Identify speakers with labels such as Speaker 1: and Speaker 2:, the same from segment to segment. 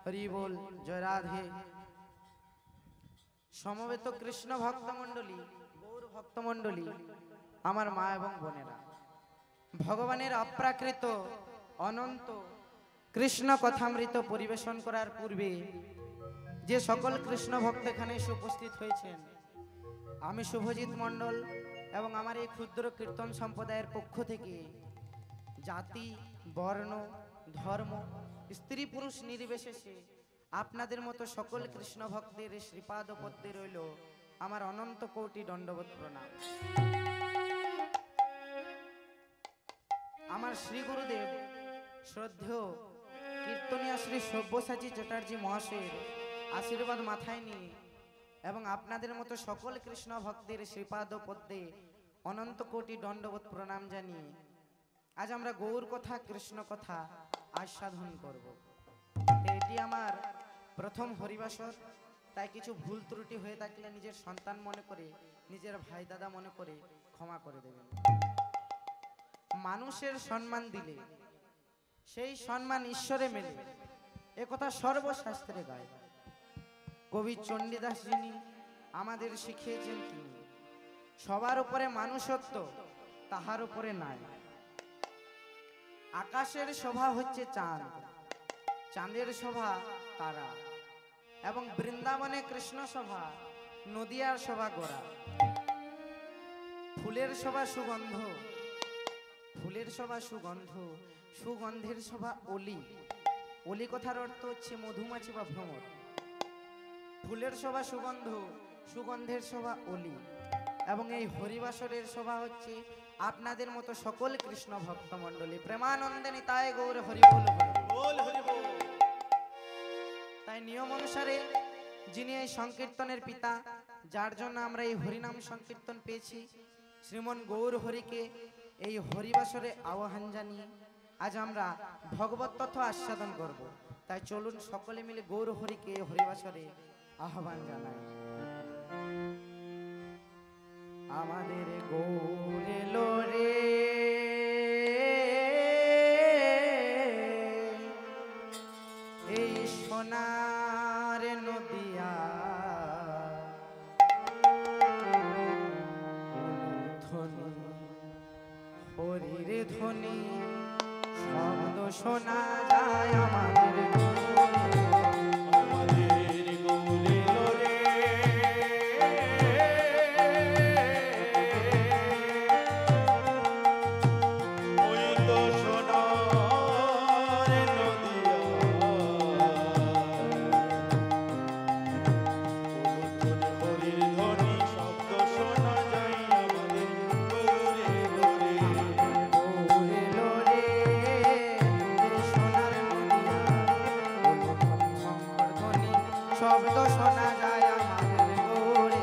Speaker 1: হরি বল, জয় রাধে। সমবেত কৃষ্ণ ভক্তমণ্ডলী, গৌর ভক্তমণ্ডলী, আমার মা এবং বোনেরা, ভগবানের অপ্রাকৃত অনন্ত কৃষ্ণ কথামৃত পরিবেশন করার পূর্বে যে সকল কৃষ্ণ ভক্ত এখানে এসে উপস্থিত হয়েছেন, আমি শুভজিৎ মণ্ডল এবং আমার এই ক্ষুদ্র কীর্তন সম্প্রদায়ের পক্ষ থেকে জাতি, বর্ণ, ধর্ম, স্ত্রী পুরুষ নির্বিশেষে আপনাদের মতো সকল কৃষ্ণ ভক্তের শ্রীপাদ পদ্মে রইল আমার অনন্ত কোটি দণ্ডবত প্রণাম। আমার শ্রী গুরুদেব শ্রদ্ধেয় কীর্তনীয় শ্রী সব্যসাচী চ্যাটার্জি মহাশয়ের আশীর্বাদ মাথায় নিয়ে এবং আপনাদের মতো সকল কৃষ্ণ ভক্তের শ্রীপাদ পদ্মে অনন্ত কোটি দণ্ডবত প্রণাম জানিয়ে আজ আমরা গৌর কথা, কৃষ্ণ কথা আস্বাদন করব। এটি আমার প্রথম হরিবাসর, তাই কিছু ভুল ত্রুটি হয়ে থাকলে নিজের সন্তান মনে করে, নিজের ভাই দাদা মনে করে ক্ষমা করে দেবেন। মানুষের সম্মান দিলে সেই সম্মান ঈশ্বরে মেলে, একথা সর্বশাস্ত্রে গায়। কবি চণ্ডীদাস যিনি আমাদের শিখিয়েছেন, তিনি সবার উপরে মানুষত্ব, তাহার উপরে নাই। আকাশের শোভা হচ্ছে চাঁদ, চাঁদের শোভা তারা, এবং বৃন্দাবনে কৃষ্ণ শোভা, নদিয়ার শোভা গোরা। ফুলের শোভা সুগন্ধ, ফুলের শোভা সুগন্ধ, সুগন্ধের শোভা অলি। অলি কথার অর্থ হচ্ছে মধুমাছি বা ভ্রমর। ফুলের শোভা সুগন্ধ, সুগন্ধের শোভা অলি। এবং এই হরিবাসরের শোভা হচ্ছে আপনাদের মতো সকল কৃষ্ণ ভক্ত মণ্ডলী। প্রেমানন্দে নিতাই গৌর হরি বল, হরি বল। তাই নিয়ম অনুসারে যিনি এই সংকীর্তনের পিতা, যার জন্য আমরা এই হরিনাম সংকীর্তন পেয়েছি, শ্রীমন গৌর হরিকে এই হরিবাসরে আহ্বান জানিয়ে আজ আমরা ভগবত তত্ত্ব আস্বাদন করব। তাই চলুন সকলে মিলে গৌর হরিকে হরিবাসরে আহ্বান জানাই। আমাদের গৌর এলো রে, এই সোনার নদিয়া, ধ্বনি হরির ধ্বনি শব্দ শোনা যায় আমাদের শব্দ শোনা যায় আমাদের গৌরে।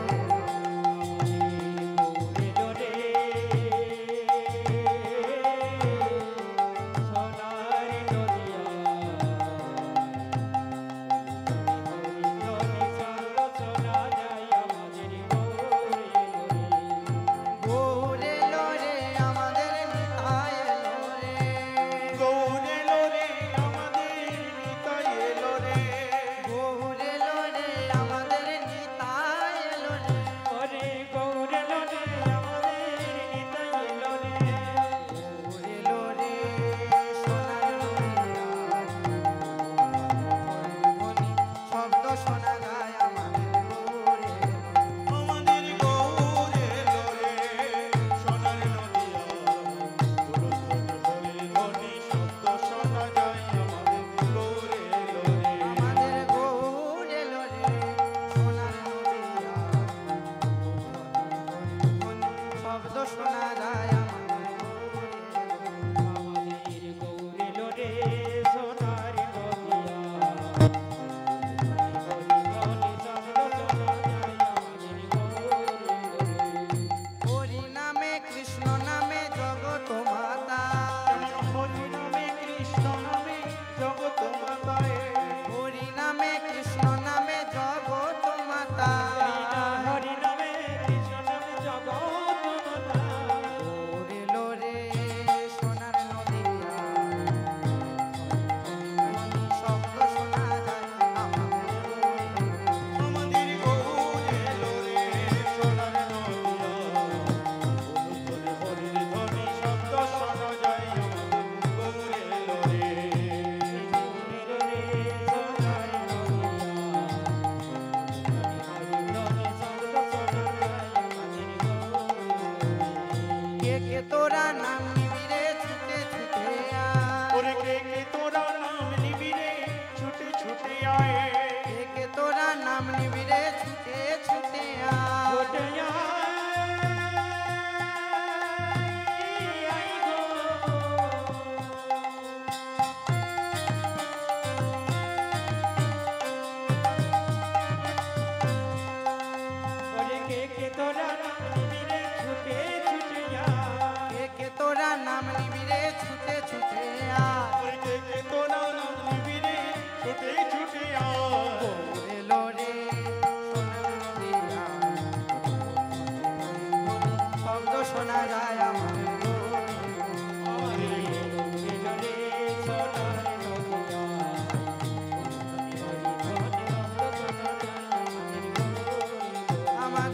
Speaker 1: শোনা যায়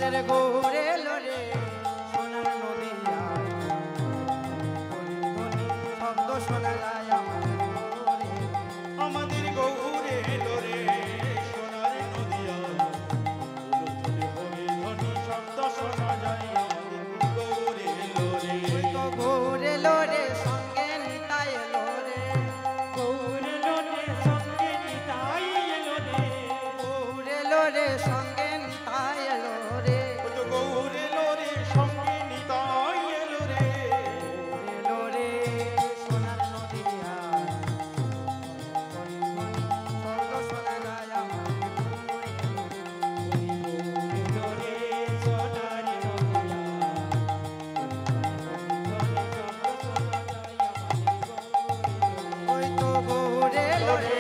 Speaker 1: আমাদের গৌরে লোরে সোনার নদিয়ায় শব্দ শোনা যায়
Speaker 2: আমাদের গৌরে লোরে সোনার নদিয়া শব্দ শোনা যায় গৌরে লোরে
Speaker 1: গৌরে লোরে সঙ্গে নিতাই লোরে
Speaker 3: গৌরে লোরে সঙ্গে নিতাই লোরে
Speaker 1: গৌরে লোরে সঙ্গে নিতাই লোরে
Speaker 2: গৌরে লোরে সঙ্গে নিতাই লোরে
Speaker 1: লোরে সোনার নদিয়ায় শব্দ শোনা যায়
Speaker 3: লোরে সোনার
Speaker 1: ওই তো গৌরে লোরে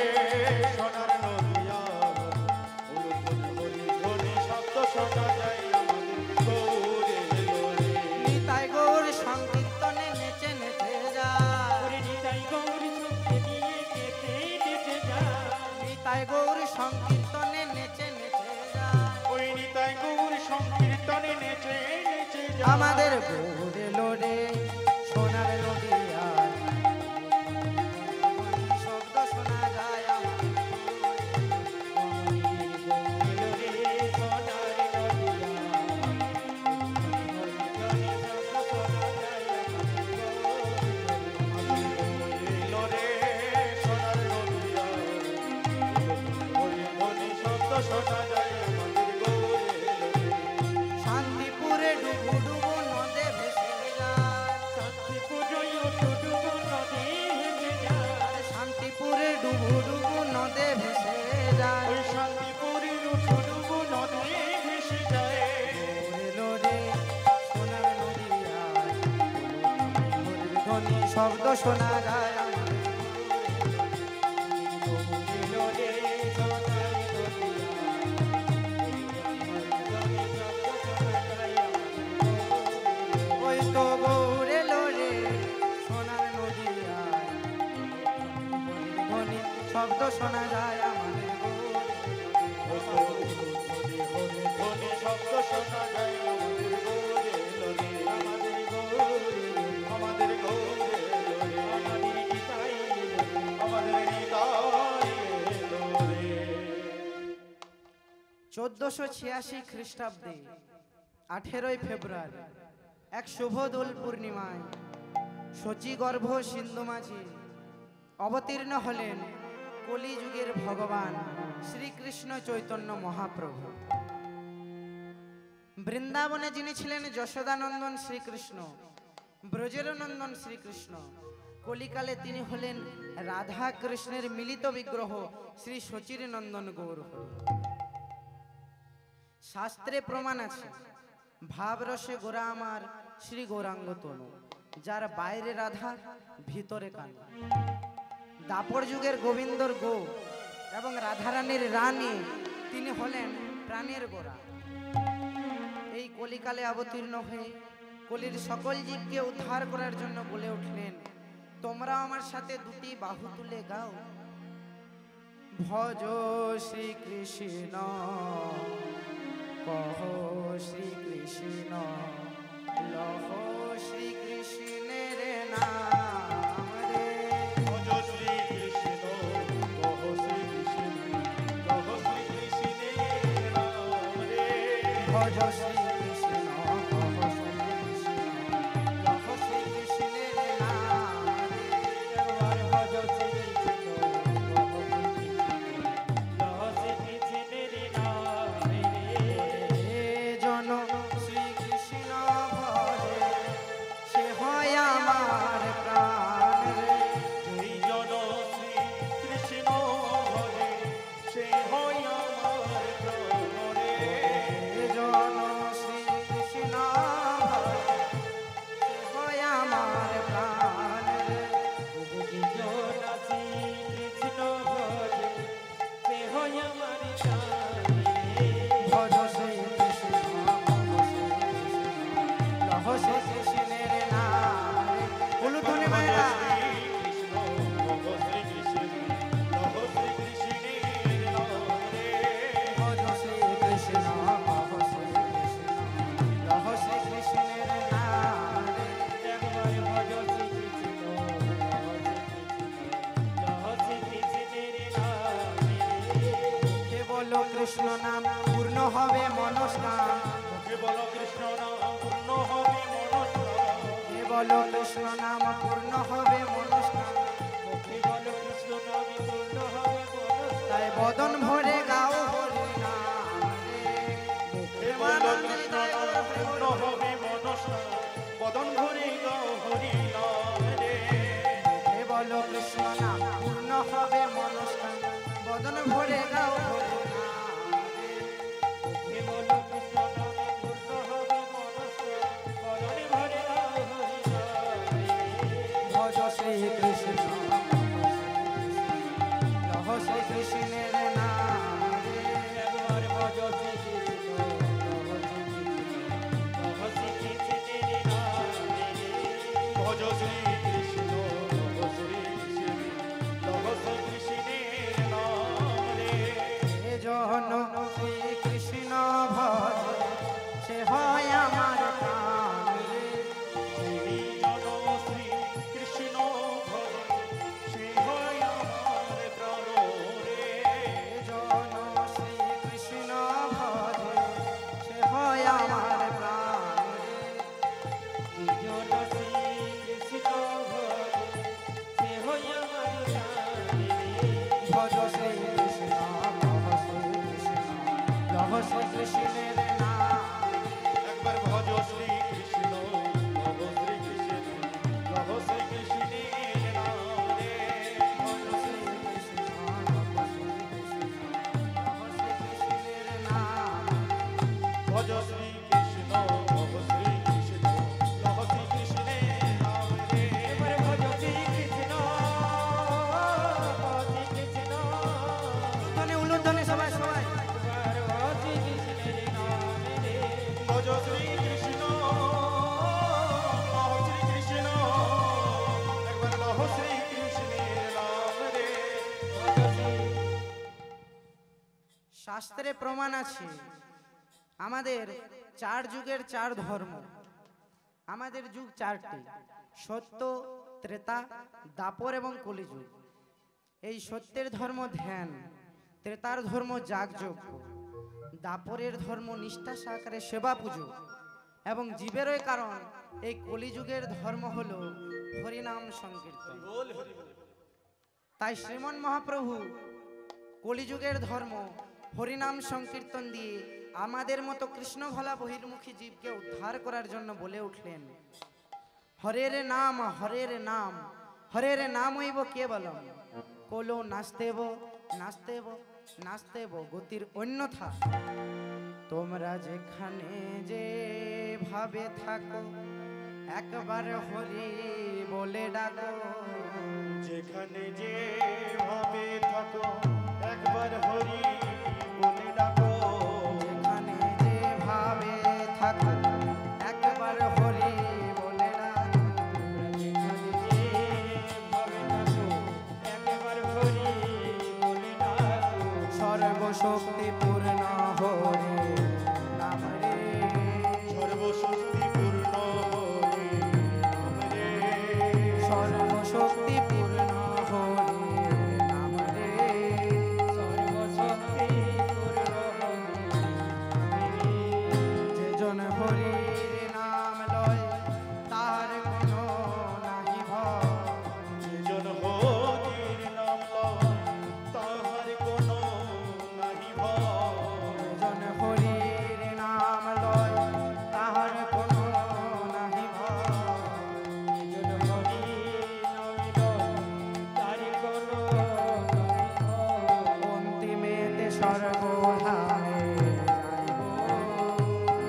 Speaker 2: সোনার নদিয়া ধ্বনি শব্দ শোনা যায় আমাদের গৌরে লোরে
Speaker 1: নিতাই গৌর সংকীর্তনে নেচে নেচে যায়
Speaker 3: ওরে নিতাই গৌরী সঙ্গে নিয়ে নেচে নেচে যায়
Speaker 1: নিতাই গৌর সংকীর্তনে নেচে নেচে যায়
Speaker 2: ওই নিতাই গৌর সংকীর্তনে নেচে নেচে যায়
Speaker 1: আমাদের গৌরে লোরে সোনার নদিয়ায় শব্দ শোনা যায়
Speaker 3: লোরে সোনার
Speaker 2: লোরে সোনার নদিয়া ধ্বনি শব্দ শোনা যায় আমাদের গৌরে লোরে
Speaker 1: শান্তিপুরে ডুবু ডুবু নদে ভেসে যায় শান্তিপুরে ডুবু ডুবু নদে ভেসে যায়
Speaker 2: ওই শান্তিপুরীর উঠুডুবু নদী ভেসে যায়
Speaker 1: গৌরে লোরে সোনার নদিয়ায় ধ্বনি শব্দ শোনা যায় ওই তো গৌরে লোরে সোনার নদিয়ায় ধ্বনি শব্দ শোনা যায় আমাদের
Speaker 2: ধ্বনি শব্দ শোনা যায় আমাদের গৌরে লোরে আমাদের গৌরে লোরে আমাদের নিতাই লোরে
Speaker 1: 1486 খ্রিস্টাব্দে 18 ফেব্রুয়ারি এক শুভ দোল পূর্ণিমায় শচীগর্ভ সিন্ধু মাঝি অবতীর্ণ হলেন কলিযুগের ভগবান শ্রীকৃষ্ণ চৈতন্য মহাপ্রভু। বৃন্দাবনে যিনি ছিলেন যশোদানন্দন শ্রীকৃষ্ণ, ব্রজের নন্দন শ্রীকৃষ্ণ, কলিকালে তিনি হলেন রাধা কৃষ্ণের মিলিত বিগ্রহ শ্রী শচীর নন্দন গৌর। শাস্ত্রে প্রমাণ আছে ভাবরসে গোরা আমার শ্রী গৌরাঙ্গ তনু, যার বাইরে রাধা ভিতরে কানু। দাপর যুগের গোবিন্দর গো এবং রাধারানীর রানী তিনি হলেন প্রাণের গোরা। এই কলিকালে অবতীর্ণ হয়ে কলির সকল জীবকে উদ্ধার করার জন্য বলে উঠলেন, তোমরা আমার সাথে দুটি বাহু তুলে গাও, ভজ শ্রীকৃষ্ণ কহ শ্রীকৃষ্ণ লহ শ্রীকৃষ্ণের নাম রে।
Speaker 2: ভজ শ্রীকৃষ্ণ কহ শ্রীকৃষ্ণ কহ শ্রীকৃষ্ণের নাম রে
Speaker 1: ভজ শ্রীকৃষ্ণ কহ শ্রীকৃষ্ণ লহ শ্রীকৃষ্ণের নাম রে। জন শ্রীকৃষ্ণ ভজে সে হয় আমার প্রাণ রে।
Speaker 2: এই জন শ্রীকৃষ্ণ ভজে সে হয় আমার প্রাণ রে
Speaker 1: জন শ্রীকৃষ্ণ ভজে সে হয় আমার প্রাণ রে। ভজ শ্রীকৃষ্ণ কহ শ্রীকৃষ্ণ লহ শ্রীকৃষ্ণের নাম রে। উলুধ্বনি মায়েরা
Speaker 2: শ্রীকৃষ্ণ কহ শ্রীকৃষ্ণ কহ শ্রীকৃষ্ণের নাম রে
Speaker 1: ভজ শ্রীকৃষ্ণ কহ শ্রীকৃষ্ণ কৃষ্ণ নাম পূর্ণ হবে মনস্কাম
Speaker 2: মুখে বলো কৃষ্ণ নাম পূর্ণ হবে মনস্কাম
Speaker 1: হে বলো কৃষ্ণ নাম পূর্ণ হবে মনস্কাম
Speaker 3: মুখে বলো কৃষ্ণ নামে পূর্ণ হবে মনস্কাম।
Speaker 1: তাই বদন ভরে গাও হরি নাম
Speaker 2: মুখে বলো কৃষ্ণ নাম পূর্ণ হবে মনস্কাম বদন ভরে গাও হরি নাম রে
Speaker 1: হে বলো কৃষ্ণ নাম পূর্ণ হবে মনস্কাম বদন ভরে গাও হরি নাম
Speaker 3: মুখে বলো কৃষ্ণ নামে পূর্ণ হবে মনস্কাম। বদনে ভরে দাও হরি নাম।
Speaker 1: ভজ শ্রী কৃষ্ণ লহ শ্রী কৃষ্ণের নাম
Speaker 3: একবার ভজ শ্রী কৃষ্ণ, লহ শ্রী কৃষ্ণের নাম রে।
Speaker 2: ভজ শ্রী কৃষ্ণ লহ শ্রী কৃষ্ণ লহ শ্রী কৃষ্ণের নাম রে
Speaker 1: হে জন শ্রী কৃষ্ণ ভজ সে হয় আমার প্রাণ রে।
Speaker 2: যিনি জন শ্রী কৃষ্ণ ভজ সে হয় আমার প্রাণ রে
Speaker 1: হে জন শ্রী কৃষ্ণ ভজ সে হয় আমার প্রাণ রে।
Speaker 3: জন শ্রী কৃষ্ণ ভজ, সে হয় আমার প্রাণ রে।
Speaker 1: ভজ শ্রী কৃষ্ণ লহ শ্রী কৃষ্ণের নাম
Speaker 2: একবার ভজ শ্রী কৃষ্ণ লহ শ্রী কৃষ্ণ লহ শ্রী কৃষ্ণের নাম রে
Speaker 1: ভজ শ্রী কৃষ্ণ লহ শ্রী কৃষ্ণের নাম
Speaker 2: ভজ শ্রী কৃষ্ণ লহ শ্রী কৃষ্ণ লহ শ্রী কৃষ্ণের নাম রে
Speaker 3: এবার ভজ শ্রী কৃষ্ণ, শ্রী কৃষ্ণ।
Speaker 1: উলুধ্বনি উলুধ্বনি সবাই সবাই
Speaker 3: একবার ভজ শ্রী কৃষ্ণের নাম রে।
Speaker 2: ভজ শ্রী কৃষ্ণ লহ শ্রী কৃষ্ণ একবার লহ শ্রী কৃষ্ণের নাম রে
Speaker 3: ভজ শ্রী
Speaker 1: শাস্ত্রে প্রমাণ আছে আমাদের চার যুগের চার ধর্ম আমাদের যুগ চারটি সত্য ত্রেতা দাপর এবং কলিযুগ এই সত্যের ধর্ম ধ্যান ত্রেতার ধর্ম যাগযজ্ঞ দাপরের ধর্ম নিষ্ঠা সহকারে সেবা পুজো এবং জীবেরই কারণ এই কলিযুগের ধর্ম হলো হরিনাম সংকীর্তন তাই শ্রীমন মহাপ্রভু কলিযুগের ধর্ম হরিনাম সংকীর্তন দিয়ে আমাদের মতো কৃষ্ণ ভোলা বহির্মুখী জীবকে উদ্ধার করার জন্য বলে উঠলেন হরের নাম হরের নাম হরের নাম হইব কেবলম কোলো নাচতেব নাচতেব নাচতেব গতির অন্যথা তোমরা যেখানে যে ভাবে থাকো একবার হরি বলে ডাকো
Speaker 2: যেখানে যে ভাবে থাকো একবার হরি বলে ডাকো
Speaker 1: যেখানে যে ভাবে থাকো একবার হরি বলে ডাকো
Speaker 3: যেখানে যে ভাবে থাকো, একবার হরি বলে ডাকো।
Speaker 1: সর্বশক্তি পূর্ণ হরি নাম রে
Speaker 2: সর্বশক্তি পূর্ণ হরি নাম রে
Speaker 1: সর্বশক্তি পূর্ণ হরি নাম রে
Speaker 3: সর্বশক্তি পূর্ণ হরি।
Speaker 1: যেজন হরির নাম লয় তার কোনো নাহি ভয়
Speaker 2: যেজন হরির নাম লয় তাহার কোনো নাহি ভয়
Speaker 1: যেজন হরির নাম লয় তাহার কোনো নাহি ভয়
Speaker 3: যেজন হরি নামে লয়, তার কোনো নাহি ভয়।
Speaker 1: অন্তিমেতে সর্বধামে যাইব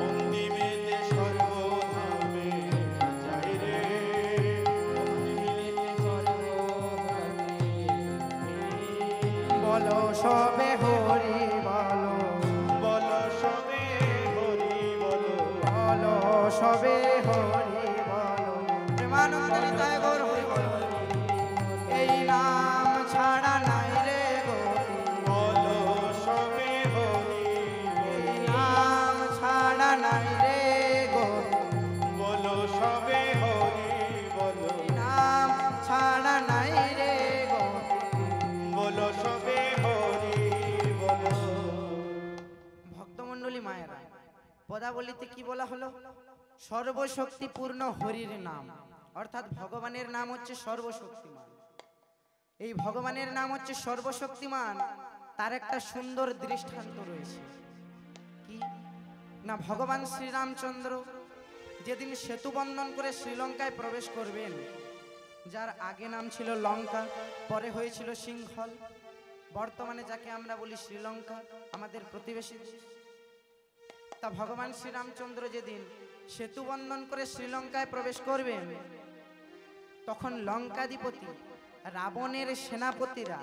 Speaker 2: অন্তিমেতে সর্বধামে যাই রে
Speaker 3: অন্তিমেতে সর্বধামে।
Speaker 1: বলো সবে হরি বলো
Speaker 2: বলো সবে হরি বলো
Speaker 1: বলো সবে হরি বলো প্রেমানন্দ নিতাই গৌর হরি বলো এই নাম ছাড়া নাই রে গতি
Speaker 2: বলো সবে হরি
Speaker 1: এই নাম ছাড়া নাই রে গতি
Speaker 2: বলো সবে হরি বলো
Speaker 1: এই নাম ছাড়া নাই রে গতি
Speaker 2: বলো সবে হরি
Speaker 1: পদাবলিতে কি বলা হলো? সর্বশক্তিপূর্ণ হরির নাম, অর্থাৎ ভগবানের নাম হচ্ছে সর্বশক্তিমান। এই ভগবানের নাম হচ্ছে সর্বশক্তিমান, তার একটা সুন্দর দৃষ্টান্ত রয়েছে। কি না, ভগবান শ্রীরামচন্দ্র যেদিন সেতু বন্ধন করে শ্রীলঙ্কায় প্রবেশ করবেন, যার আগে নাম ছিল লঙ্কা, পরে হয়েছিল সিংহল, বর্তমানে যাকে আমরা বলি শ্রীলঙ্কা, আমাদের প্রতিবেশী দেশ। তা ভগবান শ্রীরামচন্দ্র যেদিন সেতু বন্ধন করে শ্রীলঙ্কায় প্রবেশ করবেন, তখন লঙ্কাধিপতি রাবণের সেনাপতিরা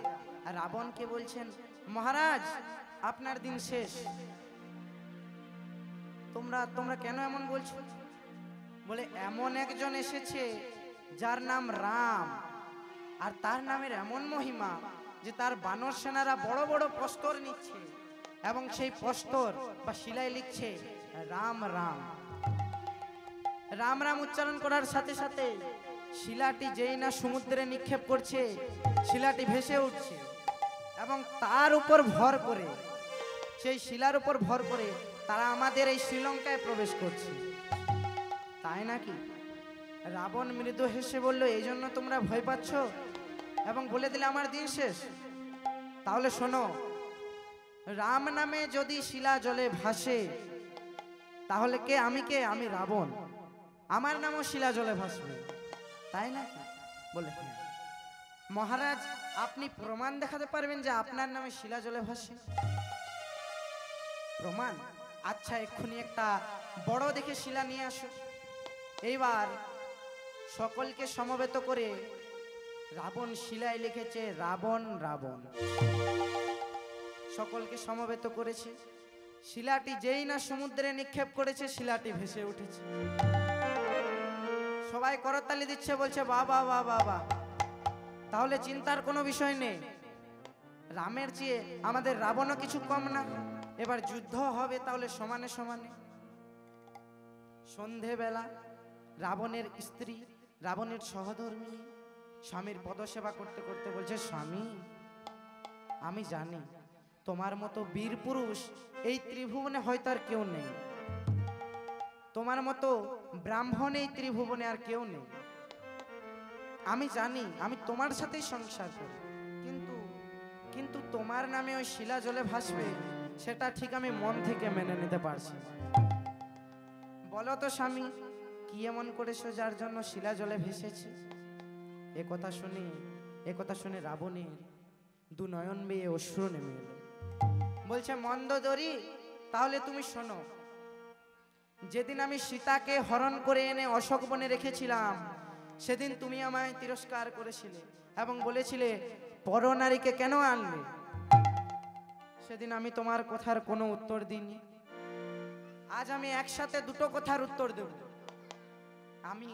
Speaker 1: রাবণকে বলছেন, মহারাজ আপনার দিন শেষ। তোমরা কেন এমন বলছো? বলে এমন একজন এসেছে যার নাম রাম, আর তার নামের এমন মহিমা যে তার বানর সেনারা বড় বড় প্রস্তর নিচ্ছে এবং সেই প্রস্তর বা শিলায় লিখছে রাম রাম। রাম রাম উচ্চারণ করার সাথে সাথে শিলাটি যেই না সমুদ্রে নিক্ষেপ করছে, শিলাটি ভেসে উঠছে এবং তার উপর ভর করে, সেই শিলার উপর ভর করে তারা আমাদের এই শ্রীলঙ্কায় প্রবেশ করছে। তাই নাকি? রাবণ মৃদু হেসে বলল, এই জন্য তোমরা ভয় পাচ্ছ এবং বলে দিলে আমার দিন শেষ? তাহলে শোনো, রাম নামে যদি শিলা জলে ভাসে, তাহলে কে? আমি রাবণ, আমার নামও শিলা জলে ভাসবে, তাই নাকি? বলে হ্যাঁ। মহারাজ আপনি প্রমাণ দেখাতে পারবেন যে আপনার নামে শিলা জলে ভাসে? প্রমাণ? আচ্ছা, এক্ষুনি একটা বড় দেখে শিলা নিয়ে আসো। এইবার সকলকে সমবেত করে রাবণ শিলায় লিখেছে রাবণ রাবণ। সকলকে সমবেত করেছে, শিলাটি যেই না সমুদ্রে নিক্ষেপ করেছে, শিলাটি ভেসে উঠেছে। সবাই করতালি দিচ্ছে, বলছে বাবা বাবা বাবা। তাহলে চিন্তার কোনো বিষয় নেই, রামের চেয়ে আমাদের রাবণও কিছু কম না। এবার যুদ্ধ হবে তাহলে সমানে সমানে। সন্ধেবেলা রাবণের স্ত্রী, রাবণের সহধর্মিণী স্বামীর পদসেবা করতে করতে বলছে, স্বামী আমি জানি তোমার মতো বীর পুরুষ এই ত্রিভুবনে হয়তো আর কেউ নেই, তোমার মতো ব্রাহ্মণ এই ত্রিভুবনে আর কেউ নেই। আমি জানি, আমি তোমার সাথেই সংসার করি, কিন্তু তোমার নামে ওই শিলা জলে ভাসবে, সেটা ঠিক আমি মন থেকে মেনে নিতে পারছি না। বলো তো স্বামী, কি এমন করেছো যার জন্য শিলা জলে ভেসেছে? এ কথা শুনে রাবণের দু নয়ন বেয়ে অশ্রু নেমে এলো। বলছে, মন্দোদরী, তাহলে তুমি শোনো, যেদিন আমি সীতাকে হরণ করে এনে অশোক বনে রেখেছিলাম, সেদিন তুমি আমায় তিরস্কার করেছিলে এবং বলেছিলে পরনারীকে কেন আনলে। সেদিন আমি তোমার কথার কোনো উত্তর দিইনি। আজ আমি একসাথে দুটো কথার উত্তর দেব। আমি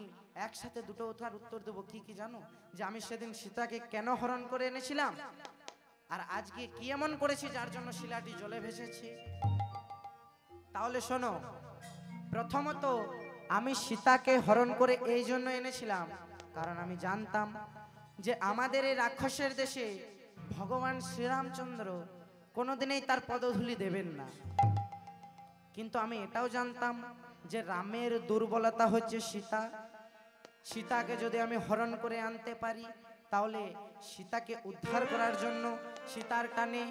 Speaker 1: একসাথে দুটো কথার উত্তর দেবো। কি কি জানো? যে আমি সেদিন সীতাকে কেন হরণ করে এনেছিলাম, আর আজকে কি এমন করেছি যার জন্য শিলাটি জলে ভেসেছে। তাহলে শোনো, প্রথমত আমি সীতাকে হরণ করে এই জন্য এনেছিলাম কারণ আমি জানতাম যে আমাদের এই রাক্ষসের দেশে ভগবান শ্রীরামচন্দ্র কোনোদিনই তার পদধূলি দেবেন না। কিন্তু আমি এটাও জানতাম যে রামের দুর্বলতা হচ্ছে সীতা। সীতাকে যদি আমি হরণ করে আনতে পারি, তাহলে সীতাকে উদ্ধার করার জন্য সীতার টানে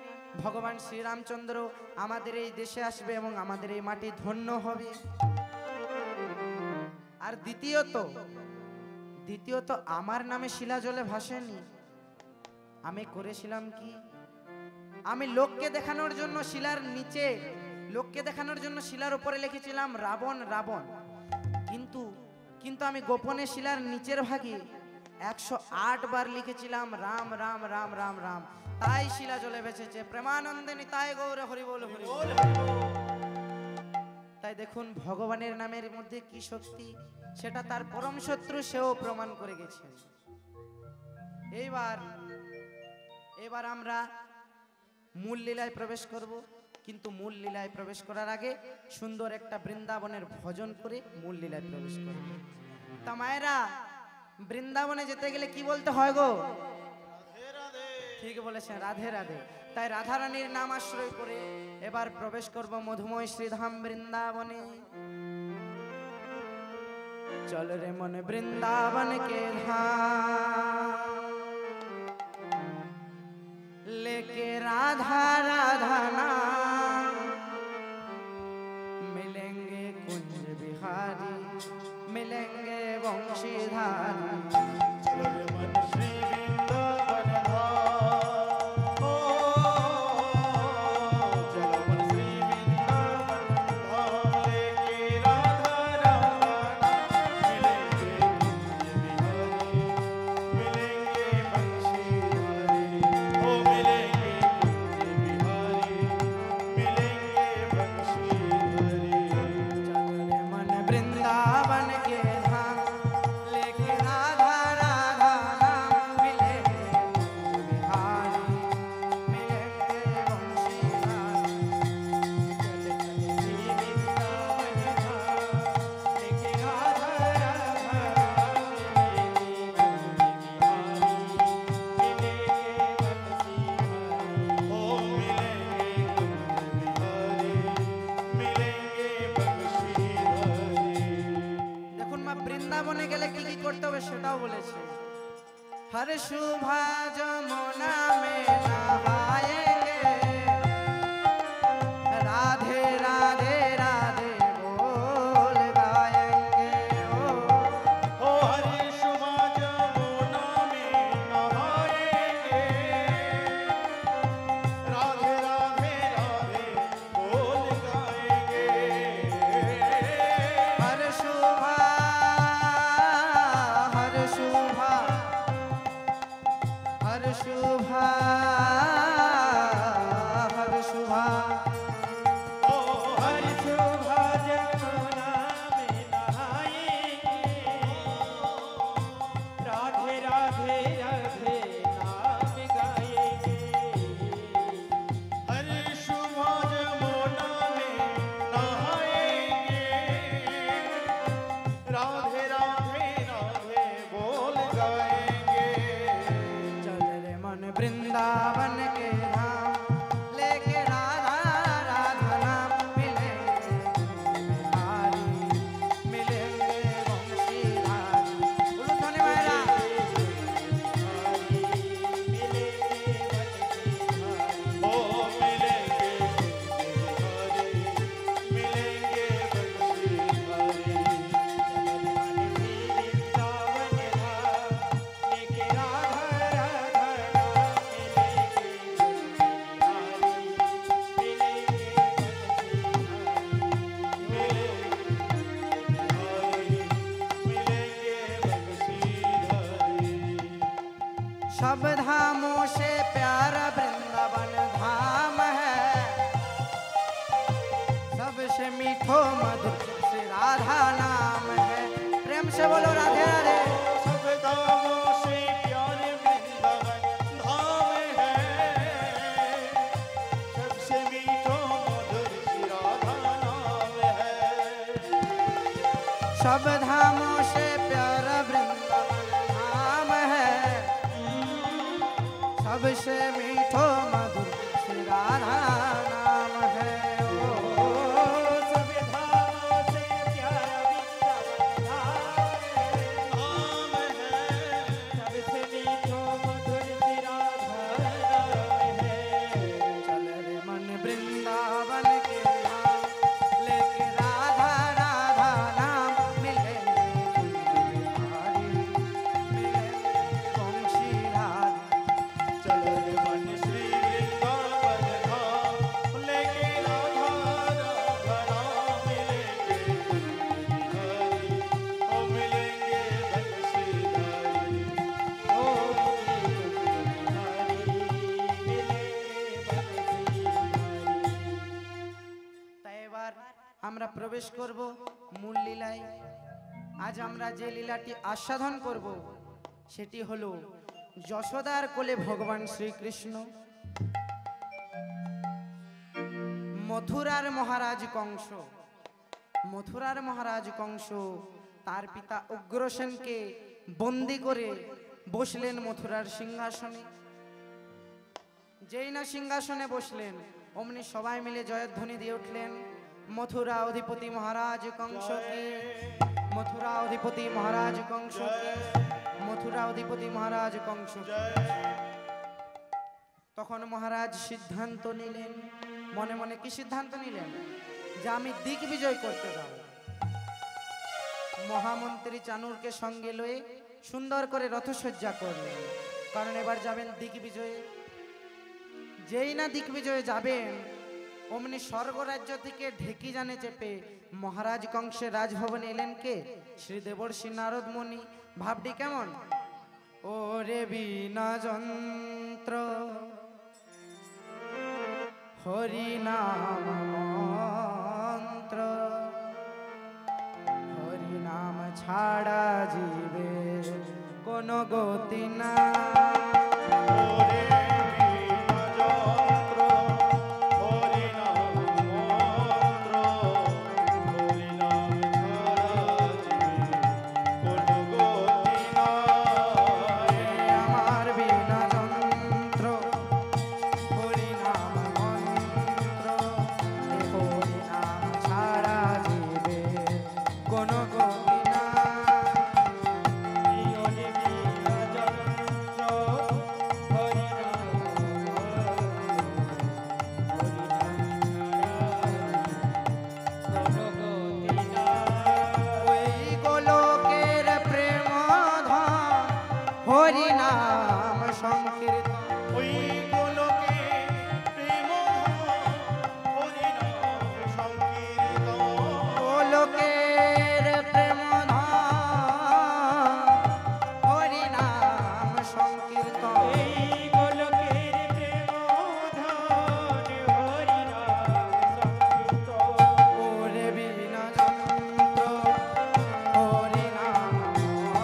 Speaker 1: ভগবান শ্রীরামচন্দ্র আমাদের এই দেশে আসবে এবং আমাদের এই মাটি ধন্য হবে। আর দ্বিতীয়ত আমার নামে শিলা জলে ভাসেনি। আমি করেছিলাম কি, আমি লোককে দেখানোর জন্য শিলার উপরে লিখেছিলাম রাবণ রাবণ, কিন্তু আমি গোপনে শিলার নিচের ভাগে 108 বার লিখেছিলাম রাম রাম রাম রাম রাম, তাই শিলা জলে ভেসেছে। প্রেমানন্দে নিতাই গৌর হরি বল হরি বল। তাই দেখুন ভগবানের নামের মধ্যে কি শক্তি, সেটা তার পরম শত্রু সেও প্রমাণ করে গেছে। এবার আমরা মূল লীলায় প্রবেশ করব, কিন্তু মূল লীলায় প্রবেশ করার আগে সুন্দর একটা বৃন্দাবনের ভজন করে মূল লীলায় প্রবেশ করব। তা মায়েরা, বৃন্দাবনে যেতে গেলে কি বলতে হয় গো? ঠিক বলেছেন, রাধে রাধে। তাই রাধারানীর নাম আশ্রয় করে এবার প্রবেশ করব মধুময় শ্রীধাম বৃন্দাবনে। চল রে মন বৃন্দাবন কে ধাম, लेके राधा राधा नाम, मिलेंगे कुंज बिहारी, मिलेंगे वंशीधारी।
Speaker 2: चलो रे मन श्री वृंदावन धाम, ओ चलो मन श्री वृंदावन धाम, लेके राधा राधा नाम, मिलेंगे कुंज बिहारी, मिलेंगे बंशीधारी। ओ मिलेंगे कुंज बिहारी, मिलेंगे बंशीधारी।
Speaker 1: चल रे मन वृंदावन के धाम, लेके राधा राधा नाम, मिलेंगे कुंज बिहारी, मिलेंगे वंशीधारी।
Speaker 2: ओ मिलेंगे कुंज बिहारी, मिलेंगे बंशीधारी।
Speaker 1: দেখুন মা, বৃন্দাবনে গেলে কি কি করতে হবে সেটাও বলেছে। हर शुभा जमुना में नहाएंगे, राधे राधे राधे बोल गाएंगे। ओ
Speaker 2: ओ हरि शुभा जमुना में नहाएंगे, राधे राधे राधे बोल गाएंगे।
Speaker 1: हर शुभा हर शुभा हर शुभा हर शुभा
Speaker 2: ओ हरि शुभा
Speaker 3: जमुना में नहाएंगे, राधे राधे राधे नाम गाएंगे।
Speaker 2: हरि शुभा जमुना में नहाएंगे, राधे राधे राधे बोल गाएंगे।
Speaker 1: चल रे मन वृंदावन के धाम, लेके राधा राधा नाम, मिलेंगे बिहारी, मिलेंगे वंशीधारी। बोलो धनी महाराज।
Speaker 2: ओ मिलेंगे बिहारी, मिलेंगे बंशीधारी।
Speaker 1: सब धामों से प्यारा वृंदावन धाम है, सबसे मीठो मधुर श्री राधा नाम है। प्रेम से बोलो राधे राधे।
Speaker 2: सब धामों से प्यारे वृंदावन धाम है, सबसे मीठो मधुर श्री राधा नाम है।
Speaker 1: सब धामों से प्यारा वृंदावन धाम है, सबसे मीठो मधुर श्री राधा नाम है। ओ
Speaker 3: सब धामों से प्यारा वृंदावन धाम है, सबसे मीठो मधुर श्री राधा नाम है।
Speaker 1: चल रे मन वृंदावन के धाम, लेके राधा राधा नाम, मिलेंगे कुंज बिहारी, मिलेंगे वंशीधारी।
Speaker 2: चलो रे मन श्री वृंदावन धाम, लेके राधा राधा नाम, मिलेंगे कुंज बिहारी, ओ मिलेंगे बंशीधारी।
Speaker 3: ओ
Speaker 1: তাই এবার আমরা প্রবেশ করব মূল লীলায়। আজ আমরা যে লীলাটি আস্বাদন করব সেটি হলো যশোদার কোলে ভগবান শ্রীকৃষ্ণ, মথুরার মহারাজ কংস। মথুরার মহারাজ কংস তার পিতা উগ্রসেনকে বন্দি করে বসলেন মথুরার সিংহাসনে। যেই না সিংহাসনে বসলেন অমনি সবাই মিলে জয়ধ্বনি দিয়ে উঠলেন, মথুরা অধিপতি মহারাজ কংসকে, মথুরা অধিপতি মহারাজ কংসকে, মথুরা অধিপতি মহারাজ কংসকে। তখন মহারাজ সিদ্ধান্ত নিলেন, মনে মনে কি সিদ্ধান্ত নিলেন? যে আমি দিগ্বিজয় করতে যাব। মহামন্ত্রী চানুরকে সঙ্গে লয়ে সুন্দর করে রথসজ্জা করলেন, কারণ এবার যাবেন দিগ্বিজয়ে। যেই না দিগ্বিজয়ে যাবেন অমনি স্বর্গরাজ্য থেকে ঢেকি জানে চেপে মহারাজ কংসের রাজভবনে এলেন কে? শ্রী দেবর্ষি নারদ মুনি। ভাবটি কেমন? ও রে বিনা যন্ত্র হরি নাম মন্ত্র, হরি নাম ছাড়া জীবে কোনো গতি না।
Speaker 2: ওরে বিনা যন্ত্র হরি নাম মন্ত্র, হরি নাম ছাড়া জীবে কোনো গতি নাই।
Speaker 1: আমার বিনা যন্ত্র হরি নাম মন্ত্র, হরি নাম ছাড়া জীবে কোনো গতি না। ওই গোলকের প্রেম ধন হরি নাম সংকীর্তন,
Speaker 2: ওই গোলকে প্রেমধন হরি নাম সংকীর্তন।
Speaker 1: গোলকের প্রেম ধন হরি নাম সংকীর্তন। ওরে বিনা যন্ত্র হরি নাম মন্ত্র,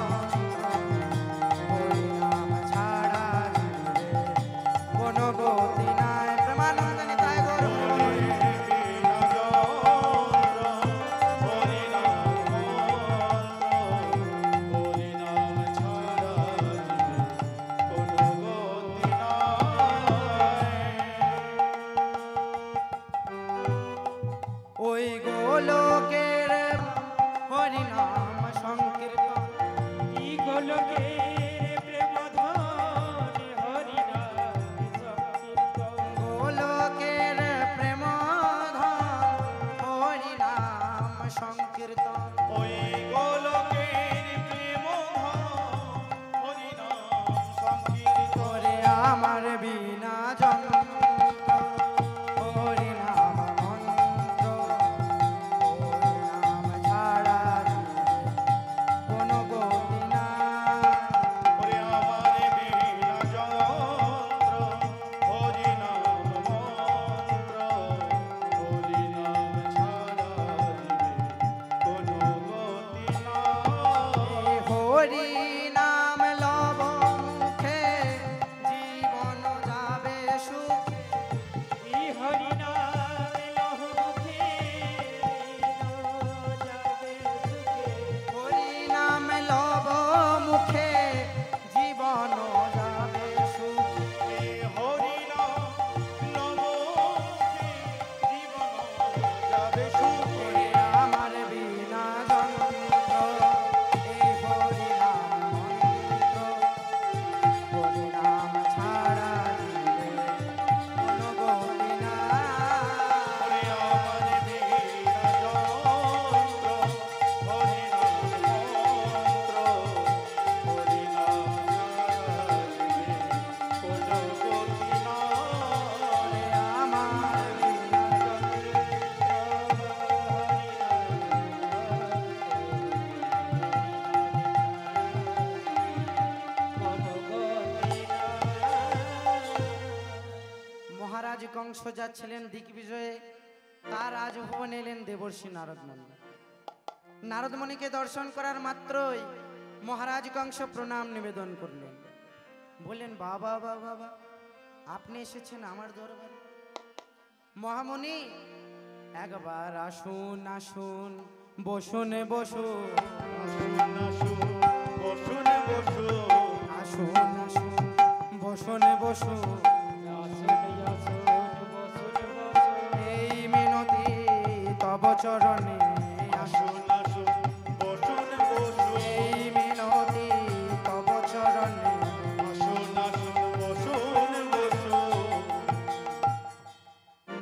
Speaker 1: হরি নাম ছাড়া জীবে কোনো গতি নাই। প্রেমানন্দ নিতাই গৌর
Speaker 2: ওরে বিনা যন্ত্র হরি নাম মন্ত্র, হরি নাম ছাড়া জীবে কোনো গতি নাই।
Speaker 1: ওই গোলকের হরি নাম সংকীর্তন। গোলকের প্রেম ধন হরি নাম সংকীর্তন।
Speaker 2: ওই গোলকের প্রেমধন হরি নাম সংকীর্তন।
Speaker 1: ওরে আমার বিনা যন্ত্র হরি নাম মন্ত্র, হরি নাম ছাড়া জীবে কোনো গতি না।
Speaker 2: ওরে আমার বিনা যন্ত্র হরি নাম মন্ত্র, হরি নাম ছাড়া জীবে কোনো গতি নাই।
Speaker 1: হরি নাম লব মুখে জীবন যাবে সুখে, হরি নাম লব মুখে জীবন যাবে সুখে।
Speaker 2: হরি নাম নমোখে জীবন যাবে সুখে।
Speaker 1: ওরে আমার বিনা যন্ত্র এই হরি নাম মন্ত্র, হরি নাম ছাড়া জীবে কোনো গতি না।
Speaker 2: ওরে আমার বিনা যন্ত্র হরি নাম মন্ত্র, হরি নাম ছাড়া জীবে কোনো গতি নাই।
Speaker 1: আমার বিনা মহারাজ কংস যাচ্ছিলেন দিগ্বিজয়ে, তার রাজভবনে এলেন দেবর্ষি নারদমণি। নারদমণিকে দর্শন করার মাত্রই মহারাজ কংস প্রণাম নিবেদন করলেন, বললেন বাবা বাবা বাবা আপনি এসেছেন আমার দরবারে। মহামণি একবার আসুন আসুন বসুন বসুন,
Speaker 2: আসুন আসুন বসুন বসুন,
Speaker 1: আসুন আসুন বসুন বসুন,
Speaker 3: আসুন
Speaker 1: চরণে
Speaker 2: আসুন আসুন বসুন বসুন
Speaker 1: এই মিনতি তব চরণে।
Speaker 2: আসুন আসুন বসুন বসুন।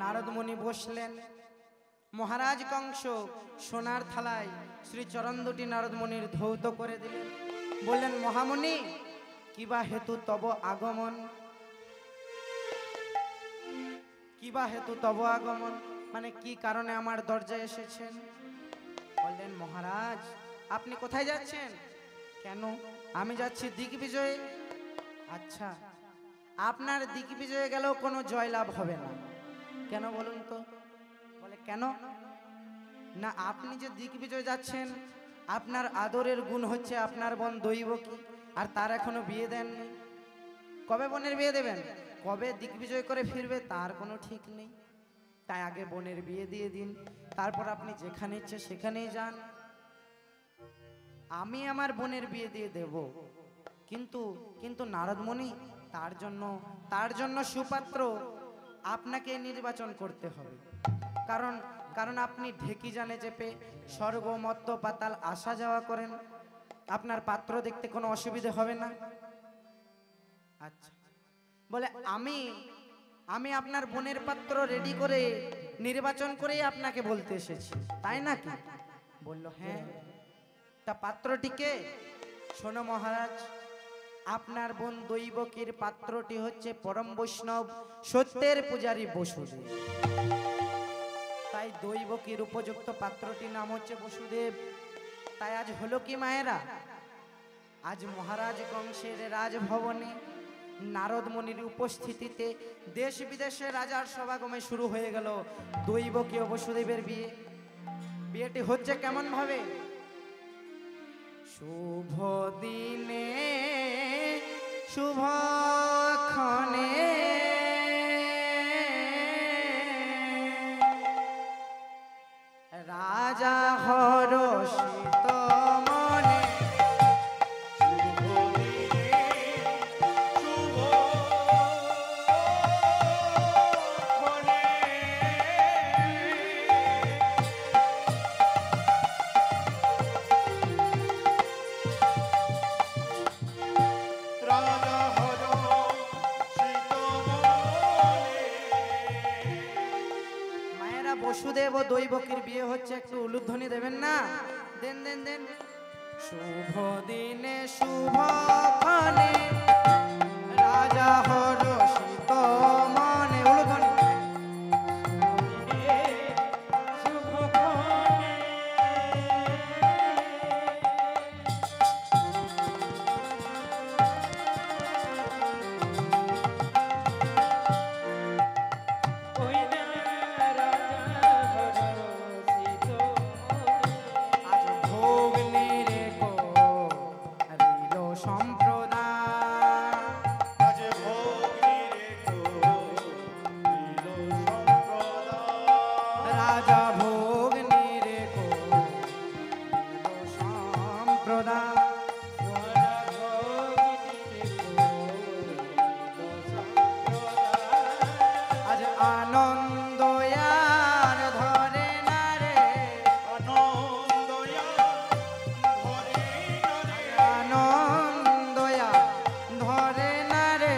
Speaker 1: নারদ মুনি বসলেন। মহারাজ কংস সোনার থালায় শ্রী চরণ দুটি নারদ মুনির ধৌত করে দিলেন। বললেন, মহামুনি, কিবা হেতু তব আগমন? কিবা হেতু তব আগমন মানে কি কারণে আমার দরজায় এসেছেন? বললেন, মহারাজ, আপনি কোথায় যাচ্ছেন? কেন? আমি যাচ্ছি দিগ্বিজয়ে। আচ্ছা, আপনার দিগ্বিজয়ে গেলেও কোনো জয়লাভ হবে না। কেন বলুন তো? বলে, কেন? না, আপনি যে দিগ্বিজয় যাচ্ছেন, আপনার আদরের গুণ হচ্ছে আপনার বোন দৈবকী, আর তার এখনো বিয়ে দেননি। কবে বোনের বিয়ে দেবেন? কবে দিগ্বিজয় করে ফিরবে তার কোনো ঠিক নেই। তাই আগে বোনের বিয়ে দিয়ে দিন, তারপর আপনি যেখানে ইচ্ছে সেখানেই যান। আমি আমার বোনের বিয়ে দিয়ে দেব, কিন্তু কিন্তু নারদমণি, তার জন্য সুপাত্র আপনাকে নির্বাচন করতে হবে। কারণ আপনি ঢেকি জানে চেপে স্বর্গ মর্ত্য পাতাল আসা যাওয়া করেন। আপনার পাত্র দেখতে কোনো অসুবিধে হবে না? আচ্ছা, বলে আমি আপনার বোনের পাত্র রেডি করে নির্বাচন করেই আপনাকে বলতে এসেছি, তাই নাকি? বলল, হ্যাঁ। তা পাত্রটিকে? শোনো মহারাজ, আপনার বোন দৈবকীর পাত্রটি হচ্ছে পরম বৈষ্ণব সত্যের পূজারী বসুদেব। তাই দৈবকীর উপযুক্ত পাত্রটির নাম হচ্ছে বসুদেব। তাই আজ হলো কি মায়েরা, আজ মহারাজ কংসের রাজভবনে নারদ মুনির উপস্থিতিতে দেশ বিদেশে রাজার সমাগমে শুরু হয়ে গেল দৈবকী ও বসুদেবের বিয়ে। বিয়েটি হচ্ছে কেমন ভাবে? শুভ দিনে শুভক্ষণে রাজা হরষিত মনে বসুদেব ও দৈবকীর বিয়ে হচ্ছে, একটু উলুধ্বনি দেবেন না? দেন দেন দেন। শুভ দিনে শুভক্ষণে রাজা হরষিত মনে, উলুধ্বনি। আজ ভোগ নিরে করিল সম্প্রদান,
Speaker 2: আজ ভোগ নিরে করিল সম্প্রদান।
Speaker 1: রাজা ভোগ নিরে করিল সম্প্রদান। আজ আনন্দ আর ধরে না রে,
Speaker 2: আনন্দ ধরে নরে,
Speaker 1: আনন্দ আর ধরে না রে।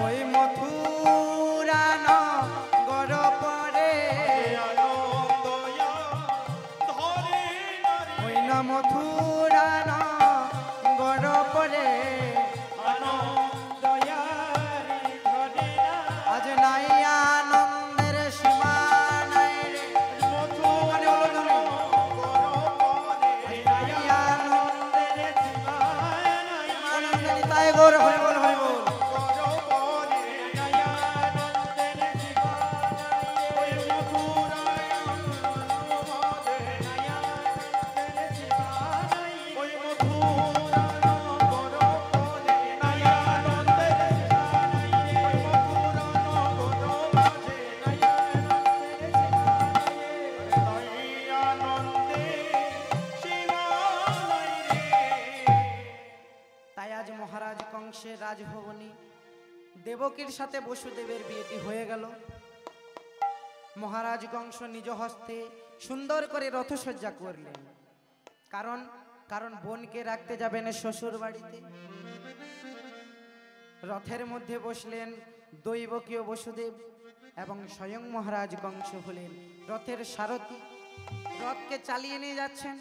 Speaker 1: ওই মথুরা দেবকীর সাথে বসুদেবের বিয়েটি হয়ে গেল। মহারাজ কংস নিজ হস্তে সুন্দর করে রথসজ্জা করলেন। কারণ কারণ বোনকে রাখতে যাবেন শ্বশুর বাড়িতে। রথের মধ্যে বসলেন দৈবকীয় বসুদেব এবং স্বয়ং মহারাজ কংস হলেন রথের সারথি। রথকে চালিয়ে নিয়ে যাচ্ছেন,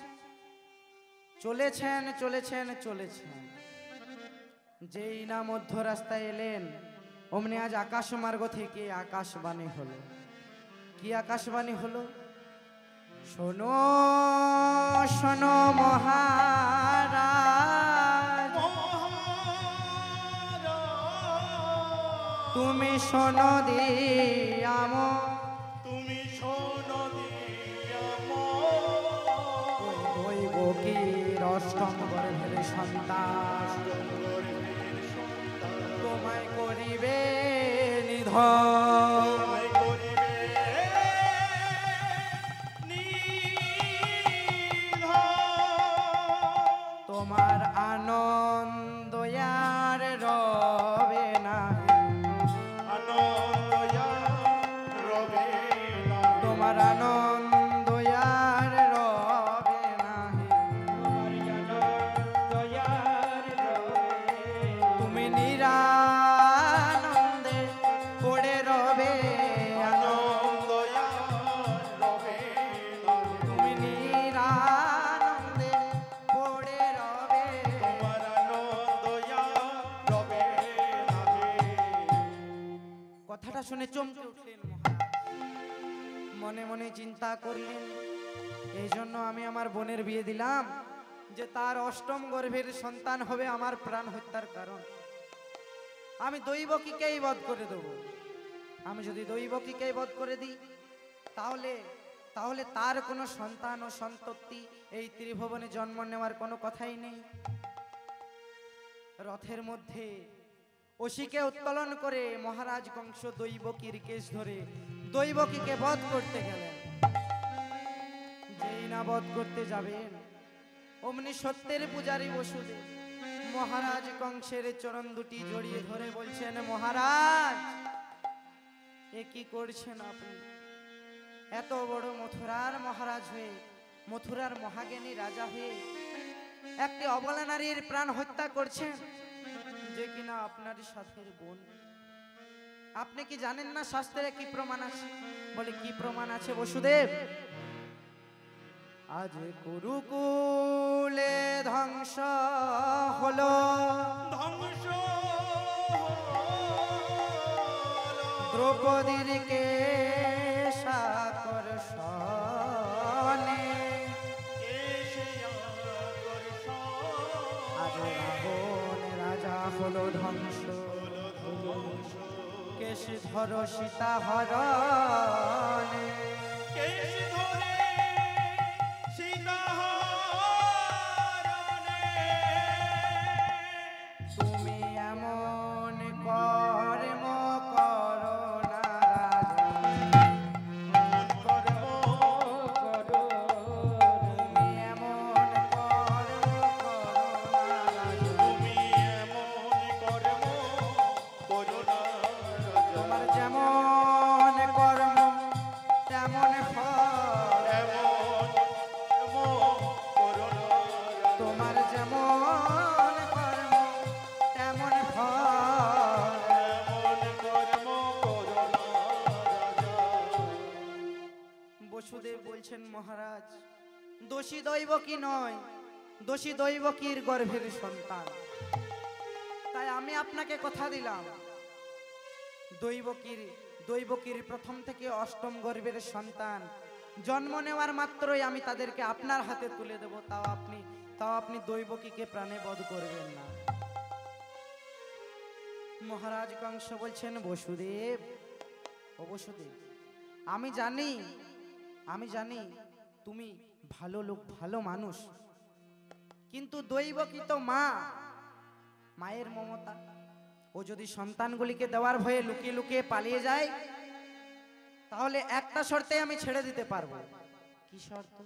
Speaker 1: চলেছেন চলেছেন চলেছেন। যেই না মধ্য রাস্তায় এলেন, অমনি আজ আকাশ মার্গ থেকে আকাশবাণী হলো। কি আকাশবাণী হলো? শোনো শোনো মহারাজ, তুমি শোনো দিয়াম,
Speaker 2: তুমি শোনো দিয়াম,
Speaker 1: দৈবকীর অষ্টম গর্ভের সন্তান
Speaker 2: গর্ভের সন্তান
Speaker 1: তোমায় করিবে নিধন।
Speaker 2: তোমায় করিবে নিধন।
Speaker 1: তোমার আনন্দ আর রবে না,
Speaker 2: আনন্দ রবে না,
Speaker 1: তোমার আনন্দ আর রবে না।
Speaker 3: তোমার দয়ার রবে।
Speaker 1: তুমি নিরানন্দে পড়ে রবে,
Speaker 2: আনন্দ রবে না,
Speaker 1: তুমি নিরানন্দে পড়ে রবে।
Speaker 2: তোমার আনন্দ রবে না।
Speaker 1: কথাটা শুনে চমকে উঠলেন মহারাজ। মনে মনে চিন্তা করলেন, এই জন্য আমি আমার বোনের বিয়ে দিলাম যে তার অষ্টম গর্ভের সন্তান হবে আমার প্রাণ হত্যার কারণ। আমি দৈবকীকেই বধ করে দেব। আমি যদি দৈবকীকেই বধ করে দিই, তাহলে তাহলে তার কোনো সন্তান ও সন্ততি এই ত্রিভুবনে জন্ম নেওয়ার কোনো কথাই নেই। রথের মধ্যে অসিকে উত্তোলন করে মহারাজ কংস দৈবকীর কেশ ধরে দৈবকীকে বধ করতে গেলেন। যেই না বধ করতে যাবেন, অমনি সত্যের পূজারী বসুদেব মহারাজ কংসের চরণ দুটি জড়িয়ে ধরে বলছেন, মহারাজ এ কি করছেন আপনি? এত বড় মথুরার মহারাজ হয়ে, মথুরার মহাজ্ঞানী রাজা হয়ে একটি অবলা নারীর প্রাণ হত্যা করছেন, যে কিনা আপনার সাথের বোন। আপনি কি জানেন না শাস্ত্রে কি প্রমাণ আছে? বলে কি প্রমাণ আছে বসুদেব? আজ কুরুকুলে ধ্বংস হলো,
Speaker 2: ধ্বংস
Speaker 1: দ্রৌপদীর কেশ আকর্ষণে, আজ রাবণ রাজা হলো ধ্বংস, কেশ ধর সীতা হরণে। তুমি এমন কর্ম করো না রাজা, তুমি এমন কর্ম করো না রাজা। তোমার যেমন কর্ম তেমন ফল, তোমার যেমন কর্ম তেমন ফল। বসুদেব বলছেন, মহারাজ দোষী দৈবকী নয়, দোষী দৈবকীর গর্ভের সন্তান। তাই আমি আপনাকে কথা দিলাম, দৈবকীর প্রথম থেকে অষ্টম গর্ভের সন্তান জন্ম নেওয়ার মাত্রই আমি তাদেরকে আপনার হাতে তুলে দেব। তাও আপনি দৈবকীকে প্রাণে বধ করবেন না। মহারাজ কংস বলছেন, বসুদেব ও বসুদেব, আমি জানি তুমি ভালো লোক, ভালো মানুষ, কিন্তু দৈবকী তো মা, মায়ের মমতা। ও যদি সন্তানগুলিকে দেওয়ার ভয়ে লুকিয়ে লুকিয়ে পালিয়ে যায়, তাহলে একটা শর্তে আমি ছেড়ে দিতে পারবো। কি শর্ত?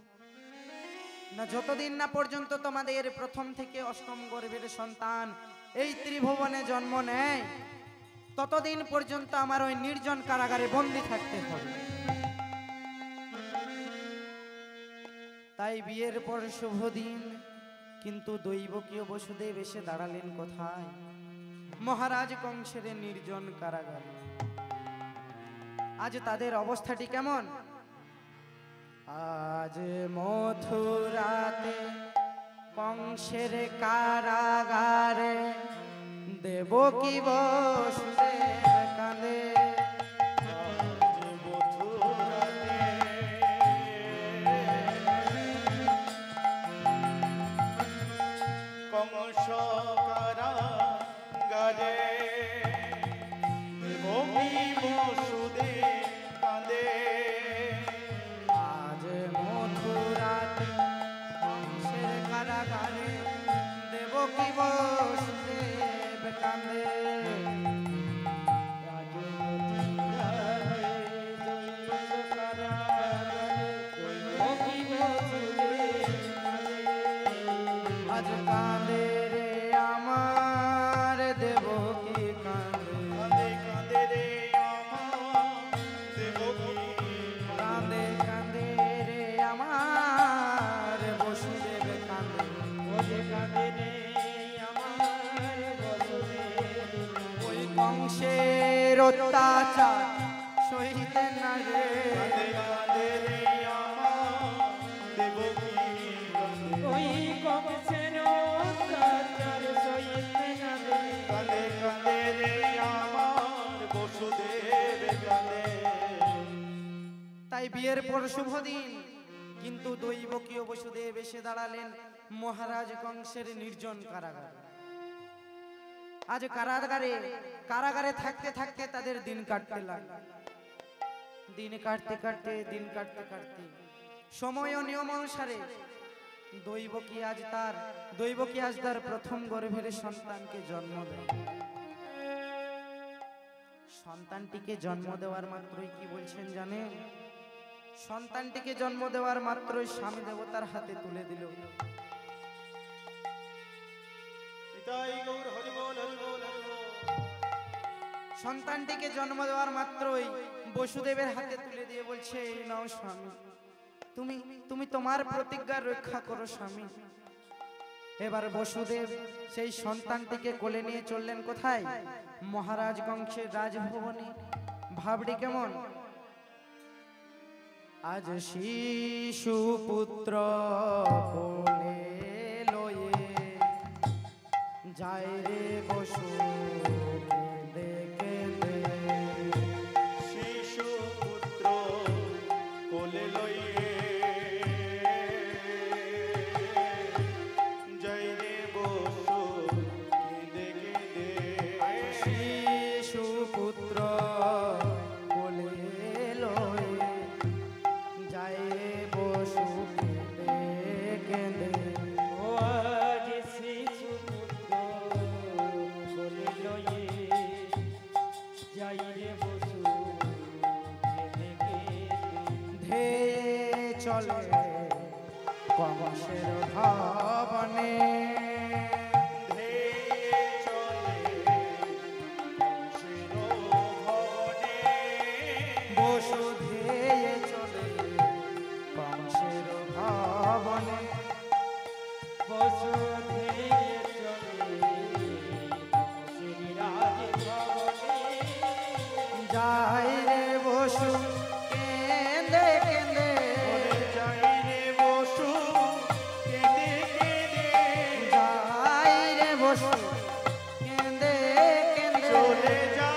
Speaker 1: না যতদিন না পর্যন্ত তোমাদের প্রথম থেকে অষ্টম গর্ভের সন্তান এই ত্রিভুবনে জন্ম নেয়, ততদিন পর্যন্ত আমার ওই নির্জন কারাগারে বন্দি থাকতে হবে। তাই বিয়ের পর শুভ দিন, কিন্তু দৈবকীয় বসুদেব এসে দাঁড়ালেন কোথায়? মহারাজ কংসের নির্জন কারাগারে। আজ তাদের অবস্থাটি কেমন? আজ মথুরাতে কংসের কারাগারে দেবকী বসুদেব কাঁদে।
Speaker 2: কংস কারাগারে দেবকী বসুদেব কাঁদে।
Speaker 1: আজ মথুরাতে কংসের কারাগারে দেবকী বসুদেব কাঁদে। আজ কাঁদে রে আমার দেবকী কাঁদে।
Speaker 2: কাঁদে কাঁদে রে আমার দেবকী
Speaker 1: কাঁদে কাঁদে রে আমার বসুদেব কাঁদে। ওই কংসের অত্যাচার সইতে না রে।
Speaker 2: কাঁদে কাঁদে রে আমার দেবকী কাঁদে কাঁদে রে আমার বসুদেব কাঁদে।
Speaker 1: তাই বিয়ের পর শুভ দিন, কিন্তু দৈবকীয় বসুদেব এসে দাঁড়ালেন মহারাজ কংসের নির্জন কারাগারে। আজ কারাগারে কারাগারে থাকতে থাকতে তাদের দিন কাটতে লাগলো। দিন কাটতে কাটতে সময় ও নিয়ম অনুসারে দৈবকী আজ তার প্রথম গর্ভের সন্তানকে জন্ম দেয়। সন্তানটিকে জন্ম দেওয়ার মাত্রই কি বলছেন জানেন? সন্তানটিকে জন্ম দেওয়ার মাত্রই স্বামী দেবতার হাতে তুলে দিল।
Speaker 2: নিতাই গৌর হরি বল হরি বল হরি বল।
Speaker 1: সন্তানটিকে জন্ম দেওয়ার মাত্রই বসুদেবের হাতে তুলে দিয়ে বলছে, এই নাও স্বামী, তুমি তোমার প্রতিজ্ঞা রক্ষা করো স্বামী। এবার বসুদেব সেই সন্তানটিকে কোলে নিয়ে চললেন কোথায়? মহারাজ কংসের রাজভবনে। ভাবটি কেমন? আজ শিশু পুত্র কোলে লয়ে যায় রে বসু কেঁদে কেঁদে।
Speaker 2: শিশু পুত্র কোলে লইয়ে জয় রে বসু কেঁদে কেঁদে।
Speaker 1: শিশু পুত্র কোলে লয়ে যায় রে বসু কেঁদে কেঁদে। ধেয়ে চলে কংসের ভবনে।
Speaker 2: ধেয়ে চলে কংসের ভবনে।
Speaker 1: বসু ধেয়ে চলে কংসের ভবনে। যায় রে বসু কেঁদে কেঁদে।
Speaker 2: ওরে জয় রে বসু কেঁদে কেঁদে।
Speaker 1: যায় রে বসু কেঁদে কেঁদে।
Speaker 2: চলে যা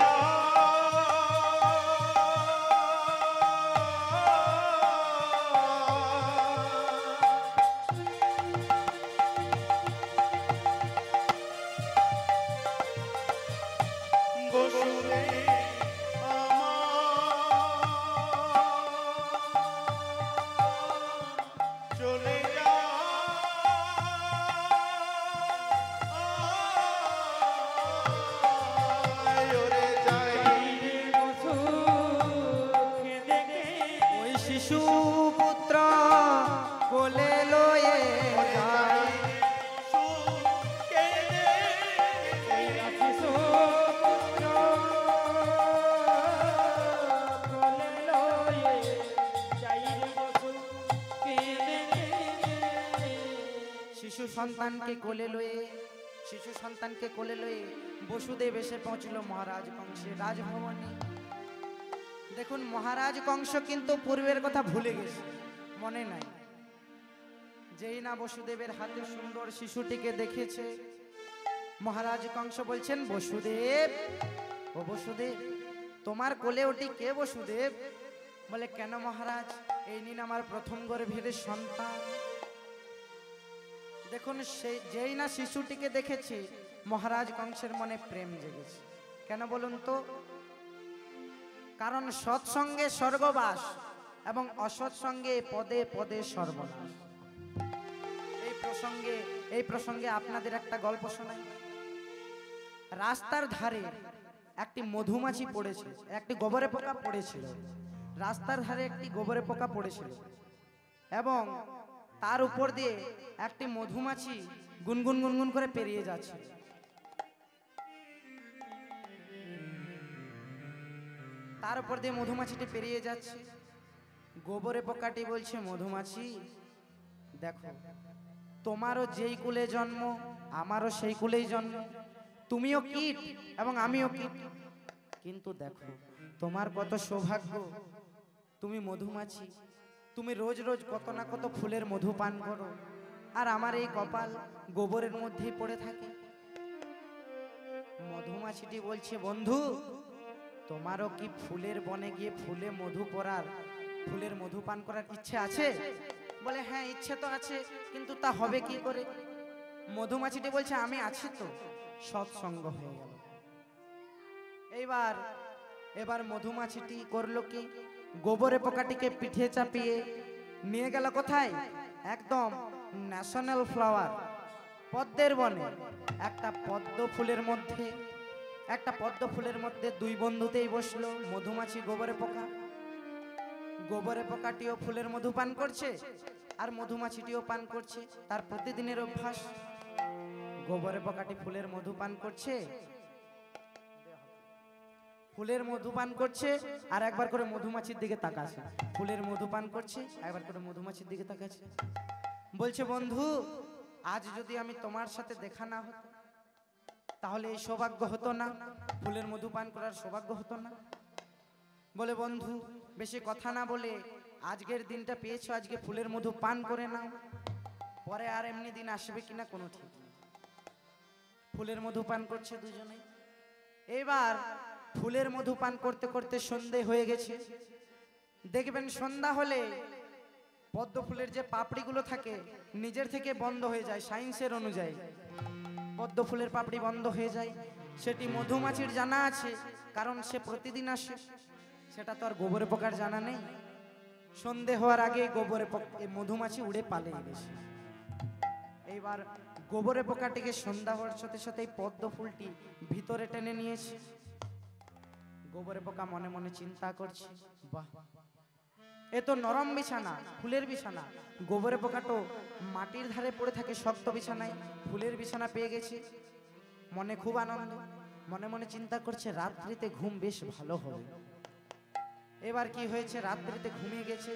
Speaker 2: বসুদেব আমার
Speaker 1: শিশু সন্তানকে কোলে লয়ে বসুদেব এসে পৌঁছলো মহারাজ কংসের রাজভবনে। দেখুন মহারাজ কংস কিন্তু পূর্বের কথা ভুলে গেছে, মনে নাই। যেই না বসুদেবের হাতে সুন্দর শিশুটিকে দেখেছে, মহারাজ কংস বলছেন, বসুদেব, ও বসুদেব, তোমার কোলে ওটি কে বসুদেব? বলে, কেন মহারাজ, এই নিন আমার প্রথম গর্ভের সন্তান। দেখুন যেই না শিশুটিকে দেখেছে, মহারাজ কংসের মনে প্রেম জেগেছে। কেন বলুন তো? কারণ সৎসঙ্গে স্বর্গবাস এবং অসৎসঙ্গে পদে পদে সর্বনাশ। এই প্রসঙ্গে আপনাদের একটা গল্প শোনাই। রাস্তার ধারে একটি মধুমাছি পড়েছিল, একটি গোবরে পোকা পড়েছিল। রাস্তার ধারে একটি গোবরে পোকা পড়েছিল এবং তার উপর দিয়ে একটি মধুমাছি গুনগুন গুনগুন করে পেরিয়ে যাচ্ছে। তার উপর দিয়ে মধুমাছিটি পেরিয়ে যাচ্ছে। গোবরে পোকাটি বলছে, মধুমাছি দেখো, তোমারও যেই কুলে জন্ম, আমারও সেই কুলেই জন্ম। তুমিও কীট এবং আমিও কীট, কিন্তু দেখো তোমার কত সৌভাগ্য, তুমি মধুমাছি, তুমি রোজ রোজ কত না কত ফুলের মধু পান করো, আর আমার এই কপাল গোবরের মধ্যেই পড়ে থাকে। মধুমাছিটি বলছে, বন্ধু, তোমারও কি ফুলের বনে গিয়ে ফুলে মধু পড়ার, ফুলের মধু পান করার ইচ্ছে আছে? বলে, হ্যাঁ ইচ্ছে তো আছে, কিন্তু তা হবে কি করে? মধুমাছিটি বলছে, আমি আছি তো। সৎসঙ্গ হয়ে গেল। এবার মধুমাছিটি করলো কি, গোবরে পোকাটিকে পিঠে চাপিয়ে নিয়ে গেল কোথায়? একদম ন্যাশনাল ফ্লাওয়ার, পদ্মের বনে। একটা পদ্ম ফুলের মধ্যে দুই বন্ধুতেই বসলো, মধুমাছি গোবরে পোকা। গোবরে পোকাটিও ফুলের মধু পান করছে আর মধুমাছিটিও পান করছে, তার প্রতিদিনের অভ্যাস। গোবরে পোকাটি ফুলের মধু পান করছে, আর একবার করে মধুমাছির দিকে তাকাচ্ছে। ফুলের মধু পান করছে, একবার করে মধুমাছির দিকে তাকাচ্ছে। বলছে, বন্ধু, আজ যদি আমি তোমার সাথে দেখা না হতো, তাহলে এই সৌভাগ্য হতো না, ফুলের মধু পান করার সৌভাগ্য হতো না। বলে, বন্ধু, বেশি কথা না বলে আজকের দিনটা পেয়েছো, আজকে ফুলের মধু পান করে নাও, পরে আর এমনি দিন আসবে কিনা কোনো ঠিক নেই। ফুলের মধু পান করছে দুজনে। এবার ফুলের মধু পান করতে করতে সন্ধে হয়ে গেছে। দেখবেন সন্ধ্যা হলে পদ্ম ফুলের যে পাপড়িগুলো থাকে নিজের থেকে বন্ধ হয়ে যায়। সায়েন্সের অনুযায়ী পদ্ম ফুলের পাপড়ি বন্ধ হয়ে যায়। সেটি মধুমাছির জানা আছে, কারণ সে প্রতিদিন আসে। সেটা তো আর গোবরে পোকার জানা নেই। সন্ধে হওয়ার আগে মধুমাছি উড়ে পালিয়ে গেছে। এইবার গোবরে পোকাটিকে সন্ধ্যা হওয়ার সাথে সাথেই পদ্ম ফুলটি ভিতরে টেনে নিয়েছে। গোবরে পোকা মনে মনে চিন্তা করছে, বাহ, এ তো নরম বিছানা, ফুলের বিছানা। গোবরে পোকা তো মাটির ধারে পড়ে থাকে শক্ত বিছানায়, ফুলের বিছানা পেয়ে গেছে। মনে খুব আনন্দ, মনে মনে চিন্তা করছে, রাত্রিতে ঘুম বেশ ভালো হবে। এবার কি হয়েছে, রাত্রিতে ঘুমিয়ে গেছে,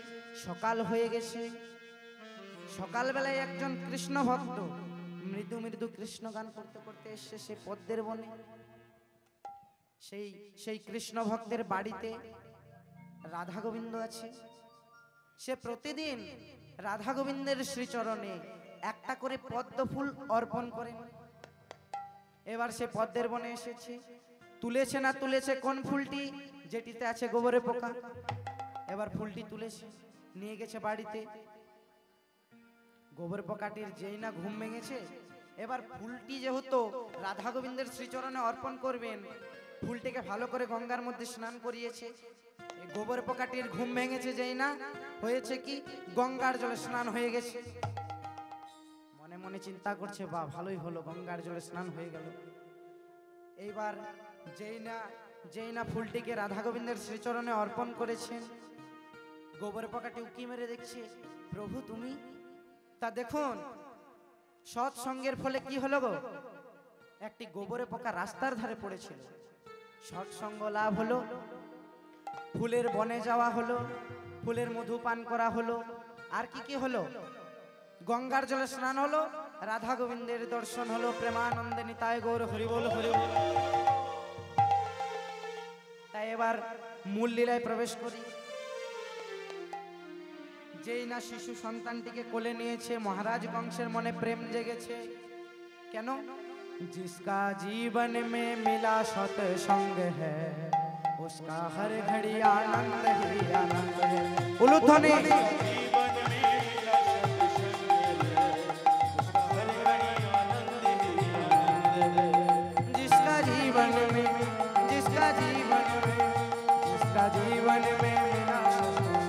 Speaker 1: সকাল হয়ে গেছে। সকালবেলায় একজন কৃষ্ণ ভক্ত মৃদু মৃদু কৃষ্ণ গান করতে করতে এসছে সে পদ্মের বনে। সেই কৃষ্ণ ভক্তের বাড়িতে রাধা গোবিন্দ আছে। সে প্রতিদিন রাধা গোবিন্দের শ্রীচরণে একটা করে পদ্ম ফুল অর্পণ করেন। এবার সে পদ্মের বনে এসেছে, তুলেছে না তুলেছে কোন ফুলটি, যেটিতে আছে গোবরে পোকা। এবার ফুলটি তুলেছে, নিয়ে গেছে বাড়িতে। গোবর পোকাটির যেই না ঘুম ভেঙেছে, এবার ফুলটি যেহেতু রাধা গোবিন্দের শ্রীচরণে অর্পণ করবেন, ফুলটিকে ভালো করে গঙ্গার মধ্যে স্নান করিয়েছে। গোবর পোকাটির ঘুম ভেঙেছে যেই না, হয়েছে কি, গঙ্গার জলে স্নান হয়ে গেছে। মনে মনে চিন্তা করছে, বা ভালোই হলো, গঙ্গার জলে স্নান হয়ে গেল। এইবার যেই না ফুলটিকে রাধা গোবিন্দের শ্রীচরণে অর্পণ করেছেন, গোবর পোকাটি উকি মেরে দেখছে, প্রভু তুমি। তা দেখুন সৎসঙ্গের ফলে কি হলো গো, একটি গোবরে পোকা রাস্তার ধারে পড়েছিল, সৎসঙ্গ লাভ হলো, ফুলের বনে যাওয়া হলো, ফুলের মধু পান করা হলো, আর কি কি হলো, গঙ্গার জলে স্নান হলো, রাধা গোবিন্দের দর্শন হলো, প্রেমানন্দে নিতাই গৌর হরিবোল হরিবোল। তাই এবার মূল লীলায় প্রবেশ করি। যেই না শিশু সন্তানটিকে কোলে নিয়েছে, মহারাজ কংসের মনে প্রেম জেগেছে। কেন? जिसका जीवन में मिला सत्संग है उसका हर घड़ी आनंद ही आनंद है। उलूध्वनि।
Speaker 2: जीवन में मिला सत्संग है, उसका हर घड़ी आनंद ही आनंद है।
Speaker 1: जिसका जीवन में जिसका जीवन में जिसका जीवन में मिला सत्संग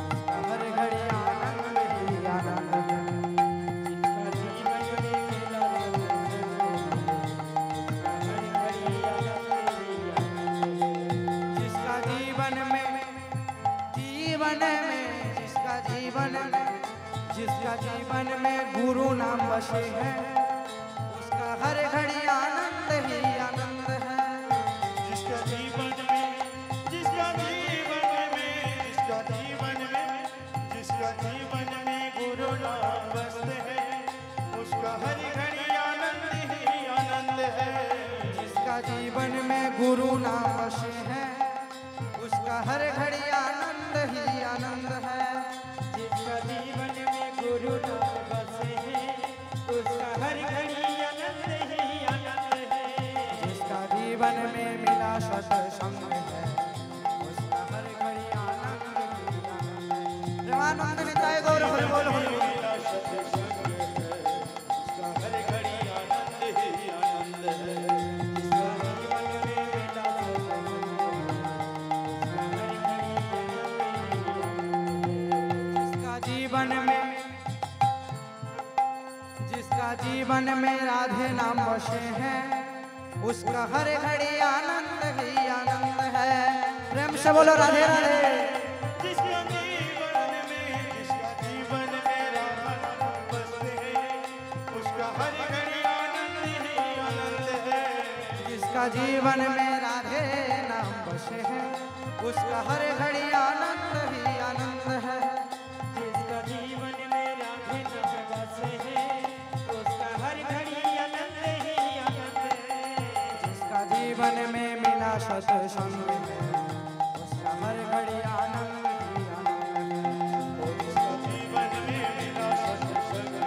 Speaker 1: उसका हर घड़ी आनंद ही आनंद है। जिसका जीवन में गुरु नाम बसे है उसका हर घड़ी आनंद ही आनंद है।
Speaker 2: जिसका जीवन में जिसका जीवन में जिसका जीवन में जिसका जीवन में गुरु नाम बसते हैं उसका हर घड़ी आनंद ही आनंद है।
Speaker 1: जिसका जीवन में गुरु नाम बसे है उसका हर घड़ी आनंद ही आनंद है।
Speaker 3: जिसका जीवन में गुरु नाम बसे है उसका हर घड़ी आनंद ही आनंद है।
Speaker 1: जिसका जीवन में मिला सत्संग है उसका हर घड़ी आनंद ही आनंद है। प्रेमानंद निताय गौर हरिबोल हरिबोल।
Speaker 2: मिला सत्संग है, उसका हर घड़ी आनंद ही आनंद है।
Speaker 3: जिसका जीवन में मिला
Speaker 1: जिसका जीवन में जिसका जीवन में राधे नाम बसे हैं उसका हर घड़ी आनंद ही आनंद है। प्रेम से बोलो राधे राधे।
Speaker 2: जिसका जीवन में राधा नाम बसते हैं उसका हर घड़ी आनंद ही आनंद है।
Speaker 1: जिसका जीवन में राधे नाम बसे हैं उसका हर घड़ी आनंद ही आनंद है।
Speaker 3: जिसका जीवन में राधे नाम बसे है उसका हर घड़ी आनंद ही आनंद है।
Speaker 1: जिसका जीवन में मिला सत्संग है उसका हर घड़ी आनंद ही आनंद है।
Speaker 2: जिसका जीवन में मिला सत्संग है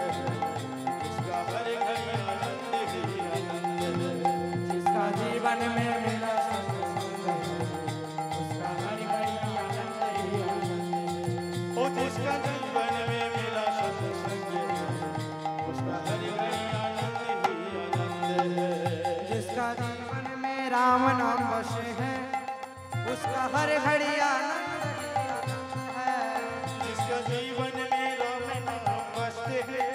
Speaker 2: उसका हर घड़ी आनंद ही आनंद है।
Speaker 1: जिसका जीवन में मिला सत्संग है उसका हर घड़ी आनंद ही आनंद है।
Speaker 2: ओ जिसका जीवन में मिला सत्संग है उसका हर घड़ी आनंद ही आनंद है।
Speaker 1: जिसका जीवन में राम नाम बसे है उसका हर घड़ी आनंद ही आनंद है।
Speaker 2: जिसका जीवन में राम नाम बसते हैं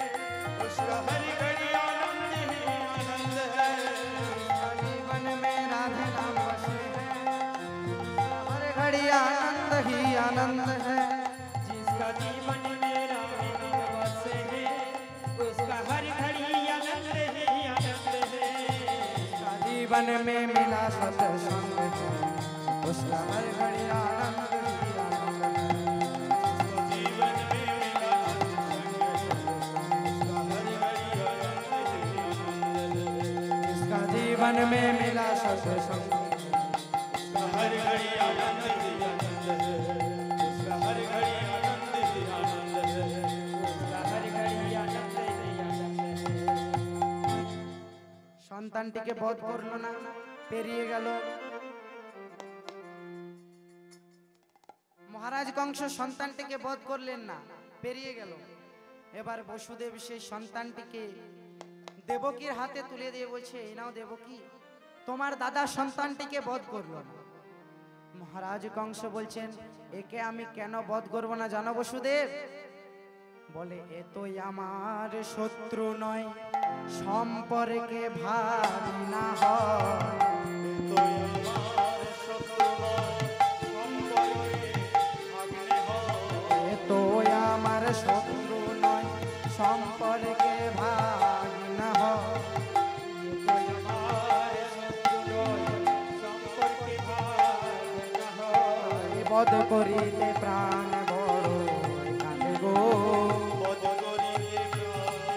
Speaker 2: उसका हर घड़ी आनंद ही आनंद है।
Speaker 1: जिसका जीवन में राधे नाम बसे है उसका हर घड़ी आनंद ही आनंद है।
Speaker 3: जिसका जीवन में राम नाम बसे है उसका हर घड़ी आनंद ही आनंद है।
Speaker 1: जिसका जीवन में मिला सत्संग है उसका हर घड़ी आनंद ही आनंद है।
Speaker 2: जिसका जीवन में मिला सत्संग है उसका हर घड़ी आनंद ही आनंद है।
Speaker 1: जिसका जीवन में मिला सत्संग
Speaker 2: उसका हर घड़ी आनंद ही आनंद है। उसका हर घड़ी आनंद ही आनंद है।
Speaker 3: उसका हर घड़ी आनंद ही आनंद है।
Speaker 1: সন্তানটিকে বধ করলো না, পেরিয়ে গেল। মহারাজ কংস সন্তানটিকে বধ করলেন না, পেরিয়ে গেল। এবার বসুদেব সেই সন্তানটিকে দেবকীর হাতে তুলে দিয়ে বলছে, এই নাও দেবকী, তোমার দাদা সন্তানটিকে বধ করলো না। মহারাজ কংস বলছেন, একে আমি কেন বধ করব না জানো বসুদেব? বলে, এ তো আমার শত্রু নয়, সম্পর্কে ভাবি না হয়।
Speaker 2: তো আমার শত্রু নয়, সম্পর্কে ভাবলে হয়।
Speaker 1: এ তো আমার শত্রু নয়, সম্পর্কে ভাবি না হয়।
Speaker 3: এ তো আমার শত্রু নয়, সম্পর্কে ভাবি না হয়।
Speaker 1: বধ করিতে প্রাণ বড় কাঁদে গো,
Speaker 2: বধ করিতে প্রাণ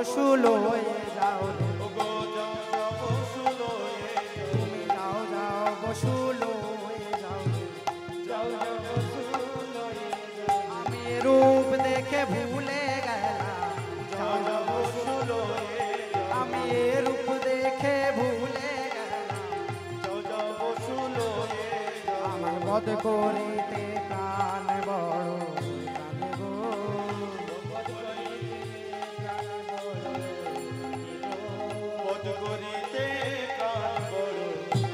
Speaker 1: বসু লয়ে যাও রে।
Speaker 2: ওগো যাও যাও বসু লয়ে যাও।
Speaker 1: তুমি যাও যাও বসু লয়ে যাও রে।
Speaker 3: যাও যাও বসু লয়ে যাও।
Speaker 1: আমি রূপ দেখে ভুলে গেলাম,
Speaker 2: যাও যাও বসু লয়ে যাও।
Speaker 1: আমি রূপ দেখে ভুলে গেলাম,
Speaker 2: যাও যাও বসু লয়ে যাও।
Speaker 1: আমার বধ করিতে প্রাণ বড় কাঁদে গো।
Speaker 2: বধ করিতে প্রাণ বড়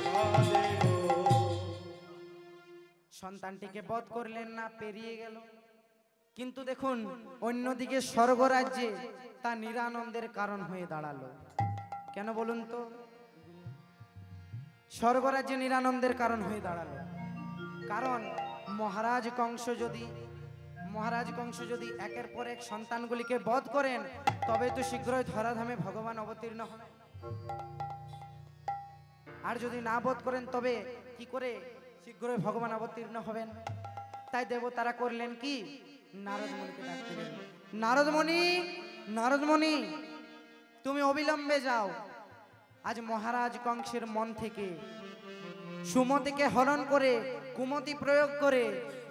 Speaker 2: কাঁদে গো।
Speaker 1: সন্তানটিকে বধ করলেন না, পেরিয়ে গেল। কিন্তু দেখুন অন্যদিকে স্বর্গরাজ্যে তা নিরানন্দের কারণ হয়ে দাঁড়ালো। কেন বলুন তো? স্বর্গরাজ্যে নিরানন্দের কারণ হয়ে দাঁড়ালো কারণ মহারাজ কংস যদি একের পর এক সন্তানগুলিকে বধ করেন, তবে তো শীঘ্রই ধরাধামে ভগবান অবতীর্ণ হন। আর যদি না বধ করেন, তবে কি করে শীঘ্রই ভগবান অবতীর্ণ হবেন? তাই দেবতারা করলেন কি, নারদমণিকে ডাক দিলেন। নারদমণি, নারদমণি, তুমি অবিলম্বে যাও। আজ মহারাজ কংসের মন থেকে সুমতিকে হরণ করে কুমতি প্রয়োগ করে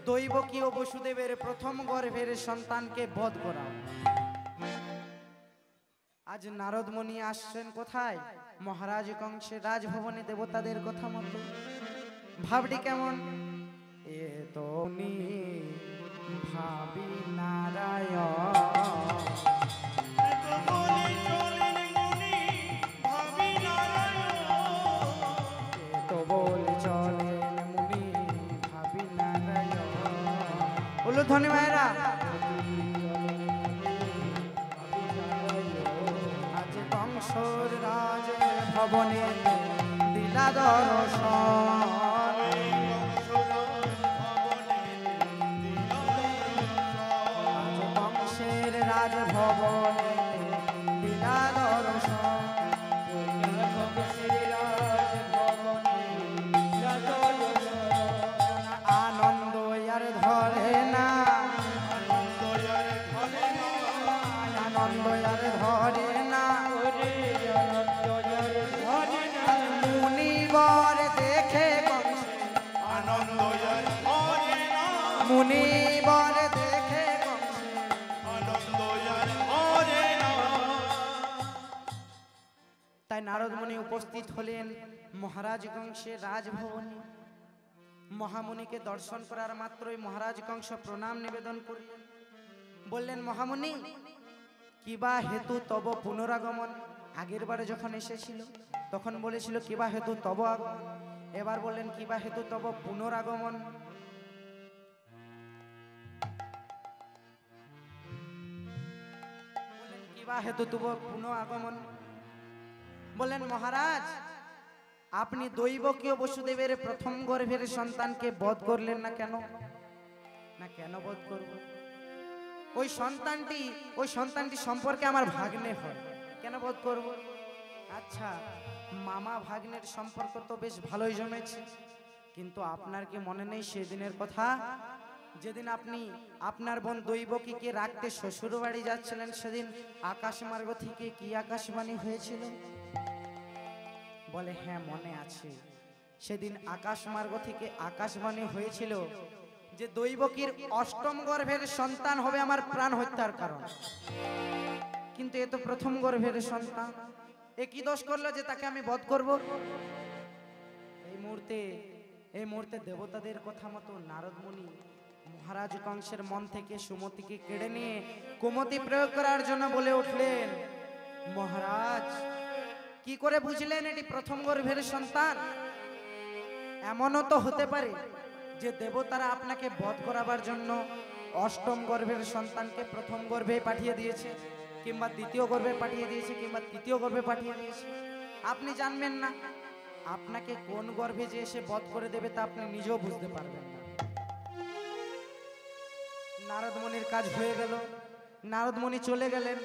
Speaker 1: দৈবকীয় বসুদেবের প্রথম গর্ভের সন্তানকে বধ করাও। আজ নারদমণি আসছেন কোথায়? মহারাজ কংসের রাজভবনে দেবতাদের কথা মতো। ভাবটি কেমন? এ তো ভাবি নারায়ণ,
Speaker 2: এত বলি চলেন মুনি ভাবি নারায়ণ।
Speaker 1: এ তো বলে চলেন মুনি ভাবি নারায়ণ। বলো ধনী মায়েরা, আজ কংসর রাজ ভবনে দিলা দর্শন। আজ কংসের রাজ ভবনে দিলা দর্শন। আনন্দ আর ধরে না, আনন্দ আর ধরে না। মুনিবর দেখে কংসে,
Speaker 2: আনন্দ আর ধরে না।
Speaker 1: মুনিবর দেখে কংসে।
Speaker 2: আনন্দ আর ধরে না।
Speaker 1: তাই নারদমণি উপস্থিত হলেন মহারাজ কংসের রাজভবনে। মহামুনিকে দর্শন করার মাত্রই মহারাজ কংস প্রণাম নিবেদন করলেন। বললেন, মহামুনি, কিবা হেতু তব পুনরাগমন? আগের বারে যখন এসেছিল তখন বলেছিল কিবা হেতু তব আগমন। এবার বললেন কিবা হেতু তব পুনরাগমন? বললেন, কিবা হেতু তব পুনরাগমন? বললেন, মহারাজ, আপনি দৈবকীয় বসুদেবের প্রথম গর্ভের সন্তানকে বধ করলেন না কেন? না, কেন বধ করব? ওই সন্তানটি সম্পর্কে আমার ভাগ্নে হয়, কেন বধ করব? আচ্ছা, মামা ভাগ্নের সম্পর্ক তো বেশ ভালোই জমেছে, কিন্তু আপনার কি মনে নেই সেদিনের কথা? যেদিন আপনি আপনার বোন দৈবকীকে রাখতে শ্বশুর বাড়ি যাচ্ছিলেন, সেদিন আকাশমার্গ থেকে কি আকাশবাণী হয়েছিল? বলে, হ্যাঁ মনে আছে। সেদিন আকাশমার্গ থেকে আকাশবাণী হয়েছিল যে দৈবকীর অষ্টম গর্ভের সন্তান হবে আমার প্রাণ হত্যার কারণ। কিন্তু এ তো প্রথম গর্ভের সন্তান, এ কি দোষ করলো যে তাকে আমি বধ করব? এই মুহূর্তে দেবতাদের কথা মতো নারদমুনি মহারাজ কংসের মন থেকে সুমতিকে কেড়ে নিয়ে কুমতি প্রয়োগ করার জন্য বলে উঠলেন, মহারাজ, কি করে বুঝলেন এটি প্রথম গর্ভের সন্তান? এমনও তো হতে পারে যে দেবতারা আপনাকে বধ করাবার জন্য অষ্টম গর্ভের সন্তানকে প্রথম গর্ভে পাঠিয়ে দিয়েছে, কিংবা দ্বিতীয় গর্ভে পাঠিয়ে দিয়েছে, কিংবা তৃতীয় গর্ভে পাঠিয়ে দিয়েছে। আপনি জানবেন না আপনাকে কোন গর্ভে যে এসে বধ করে দেবে তা আপনি নিজেও বুঝতে পারবেন না। নারদমুনির কাজ হয়ে গেল, নারদমুনি চলে গেলেন।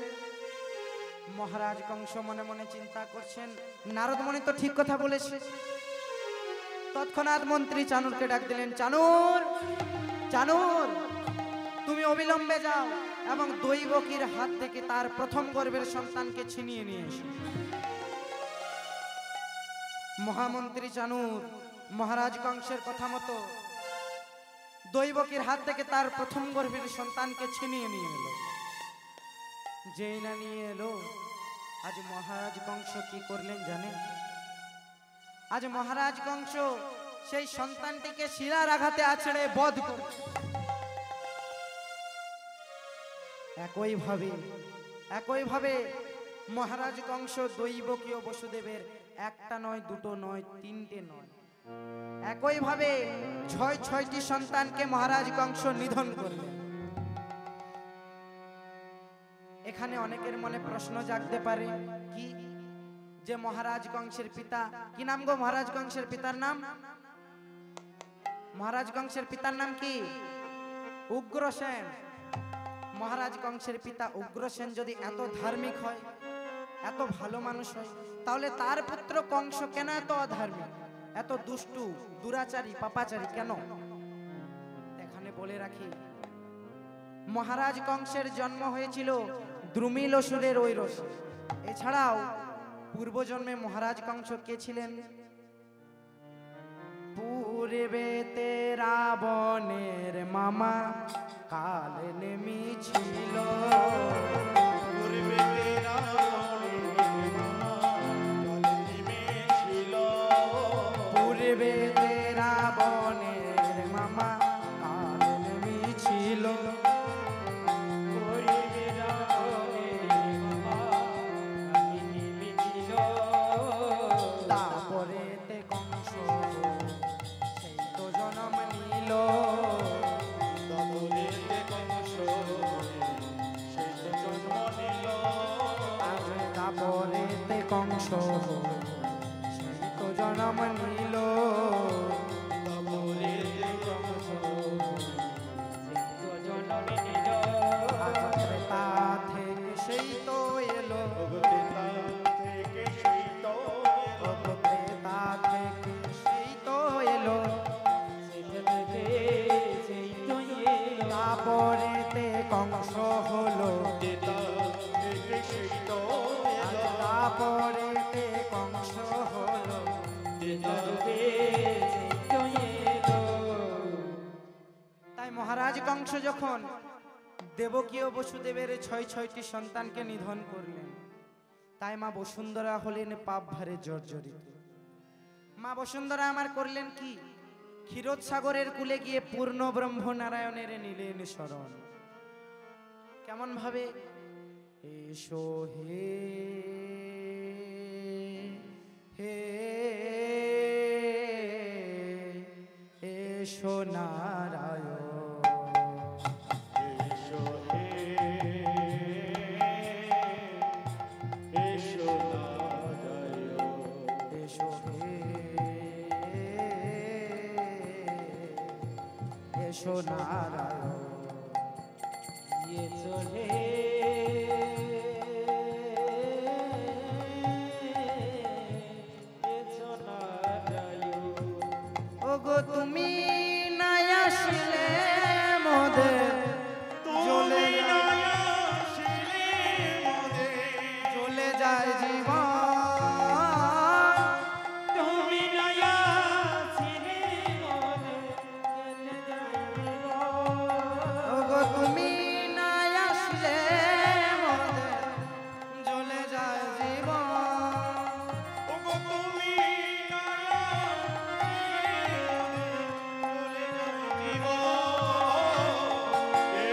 Speaker 1: মহারাজ কংস মনে মনে চিন্তা করছেন, নারদমুনি তো ঠিক কথা বলেছে। তৎক্ষণাৎ মন্ত্রী চানুরকে ডাক দিলেন, চানুর, চানুর, তুমি অবিলম্বে যাও এবং দৈবকীর হাত থেকে তার প্রথম গর্ভের সন্তানকে ছিনিয়ে নিয়ে এসো। মহামন্ত্রী চানুর মহারাজ কংসের কথা মতো দৈবকীর হাত থেকে তার প্রথম গর্ভের সন্তানকে ছিনিয়ে নিয়ে এলো। যেই না নিয়ে এলো, আজ মহারাজ কংস কি করলেন জানেন? আজ মহারাজ কংস সেই সন্তানটিকে শিলার আঘাতে আছড়ে বধ করলেন। একইভাবে মহারাজ কংস দৈবকীয় বসুদেবের একটা নয়, দুটো নয়, তিনটে নয়, একইভাবে 6টি সন্তানকে মহারাজ কংস নিধন করলেন। এখানে অনেকের মনে প্রশ্ন জাগতে পারে কি, যে মহারাজ কংসের পিতা কি নাম গো? মহারাজ কংসের পিতার নাম, মহারাজ কংসের পিতার নাম কি? উগ্রসেন। মহারাজ কংসের পিতা উগ্রসেন যদি এত ধার্মিক হয়, এত ভালো মানুষ হয়, তাহলে তার পুত্র কংস কেন এত অধার্মিক, এত দুষ্টু, দুরাচারী, পাপাচারী কেন? এখানে বলে রাখি, মহারাজ কংসের জন্ম হয়েছিল দ্রুমিল অসুরের ঐরসে। এছাড়াও পূর্বজন্মে মহারাজ কংস কে ছিলেন? পূর্বেতে রাবণের মামা কাল নেমেছিল।
Speaker 2: পূর্বেতে রাবণের মামা কাল নেমেছিল।
Speaker 1: পূর্বেতে রাবণের মামা কাল নেমেছিল। তারপরেতে কংস সেই তো জন্ম নিল।
Speaker 2: তারপরেতে কংস সেই তো জন্ম নিল।
Speaker 1: তারপরেতে কংস সেই তো জন্ম নিল।
Speaker 2: তারপরেতে কংস
Speaker 1: তা থেকে সেই তো এলো।
Speaker 2: তা থেকে সেই তো
Speaker 1: তা থেকে সেই তো এলো। তারপরেতে কংস হলো।
Speaker 2: তা থেকে সেই তো
Speaker 1: তারপরেতে কংস হলো। তাই মহারাজ কংস যখন দেবকী ও বসুদেবের 6টি সন্তানকে নিধন করলেন, তাই মা বসুন্ধরা হলেন পাপ ভারে জর্জরিত। মা বসুন্ধরা আমার করলেন কি? ক্ষীরোদ সাগরের কূলে গিয়ে পূর্ণ ব্রহ্ম নারায়ণের নিলেন শরণ। কেমন ভাবে? এসো হে হে এসো নারায়ণ।
Speaker 2: এসো হে এসো নারায়ণ।
Speaker 1: এসো হে এসো নারায়ণ।
Speaker 3: ये चले
Speaker 1: ওগো তুমি না আসলে মোদের
Speaker 2: তুমি না আসলে মোদের
Speaker 1: চলে যায় জীবন।
Speaker 3: তুমি নয়া ছিলে মনে চলে যাবে।
Speaker 1: ওগো তুমি না আসলে মোদের চলে যায় জীবন।
Speaker 2: ওগো তুমি না আসলে চলে যায় জীবন।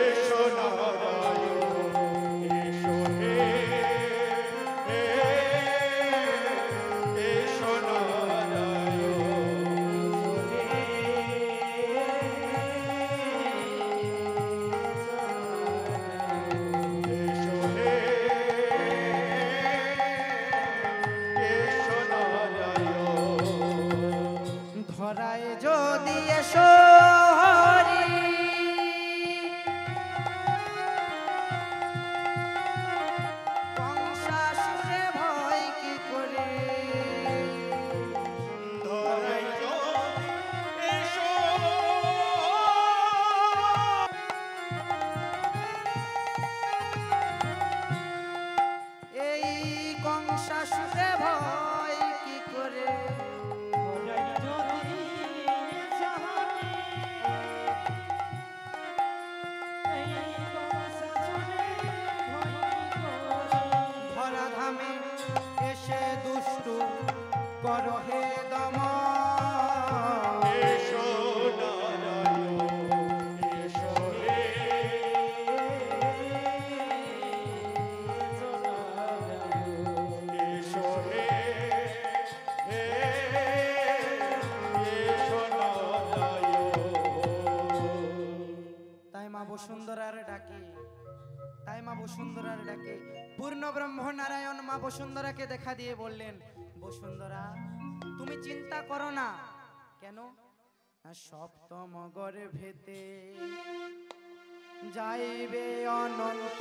Speaker 2: এসো নারায়ণ এসো হে এসো নারায়ণ। এসো হে এসো নারায়ণ।
Speaker 1: ধরায় যদি এসো হরি, কংসাসুরে ভয় কি করে?
Speaker 2: ধরাই যদি এসো
Speaker 1: বসুন্ধরার ডাকে পূর্ণ ব্রহ্ম নারায়ণ মা বসুন্ধরাকে দেখা দিয়ে বললেন, বসুন্ধরা তুমি চিন্তা করো না। কেন? না সপ্তম গর্ভেতে যাইবে অনন্ত,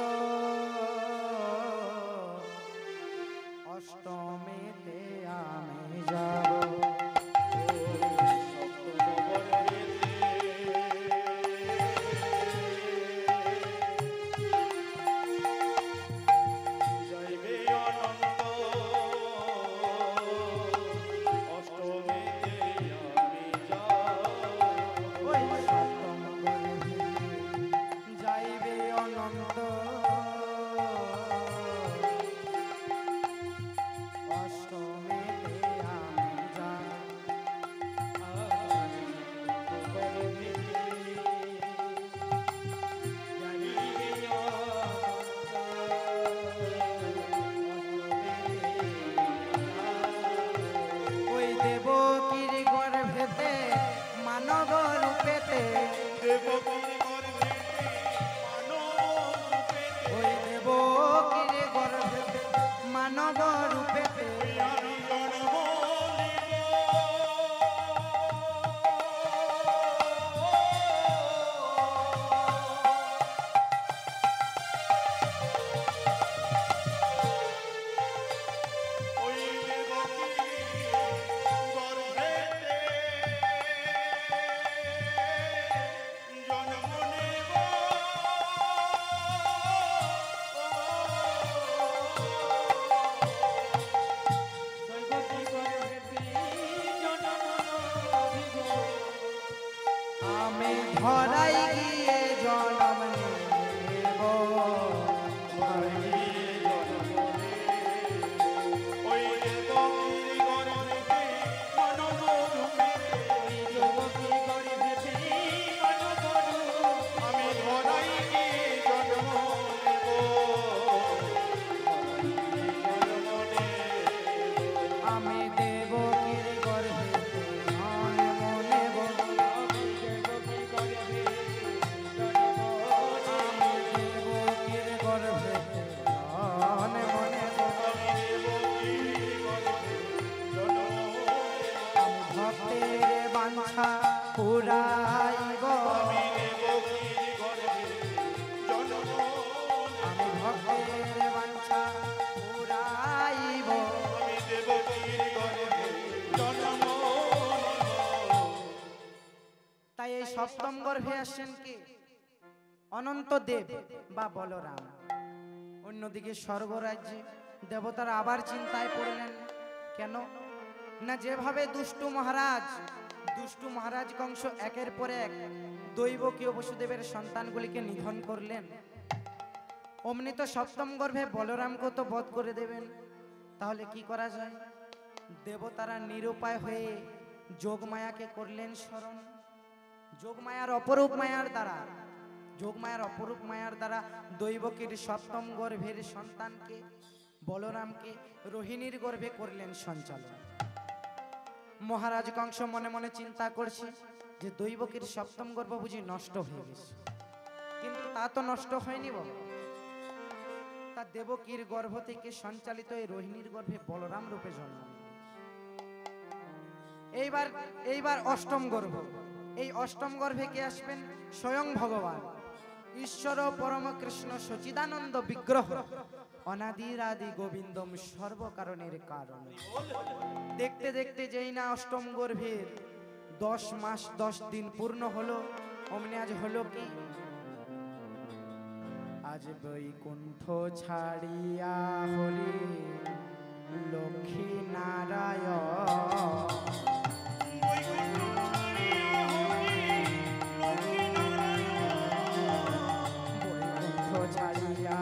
Speaker 1: অষ্টমেতে আমি যাব। মানব রূপেতে ধরাই গিয়ে জনম নেব, আমি দেব কির গর্ভেতে জন্ম নেব, বাঞ্ছা পুরাইব, আমি ভক্তের বাঞ্ছা পুরাইব। তাই এই সপ্তম গর্ভে আসছেন কে? অনন্ত দেব বা বলরাম। অন্যদিকে স্বর্গরাজ্যে দেবতারা আবার চিন্তায় পড়লেন। কেন? না যেভাবে দুষ্টু মহারাজ কংস একের পর এক দৈবকীয় বসুদেবের সন্তানগুলিকে নিধন করলেন, অমনি তো সপ্তম গর্ভে বলরামকে তো বধ করে দেবেন। তাহলে কি করা যায়? দেবতারা নিরুপায় হয়ে যোগমায়াকে করলেন স্মরণ। যোগমায়ার অপরূপ মায়ার দ্বারা দৈবকীর সপ্তম গর্ভের সন্তানকে বলরামকে রোহিণীর গর্ভে করলেন সঞ্চালন। মহারাজ কংস মনে মনে চিন্তা করছে যে দৈবকীর সপ্তম গর্ভ বুঝি নষ্ট হয়ে গেছে, কিন্তু তা তো নষ্ট হয়নি বল। তা দেবকীর গর্ভ থেকে সঞ্চালিত এই রোহিণীর গর্ভে বলরাম রূপে জন্ম নেবে। এইবার অষ্টম গর্ভ। এই অষ্টম গর্ভে কে আসবেন? স্বয়ং ভগবান ঈশ্বর পরম কৃষ্ণ সচিদানন্দ বিগ্রহ, অনাদির আদি গোবিন্দম সর্বকারণের কারণ। দেখতে দেখতে যেই না অষ্টম গর্ভের 10 মাস 10 দিন পূর্ণ হলো, অমনি আজ হলো কি? আজ বৈকুণ্ঠ ছাড়িয়া হরি লক্ষ্মী নারায়ণ, বৈকুণ্ঠ ছাড়িয়া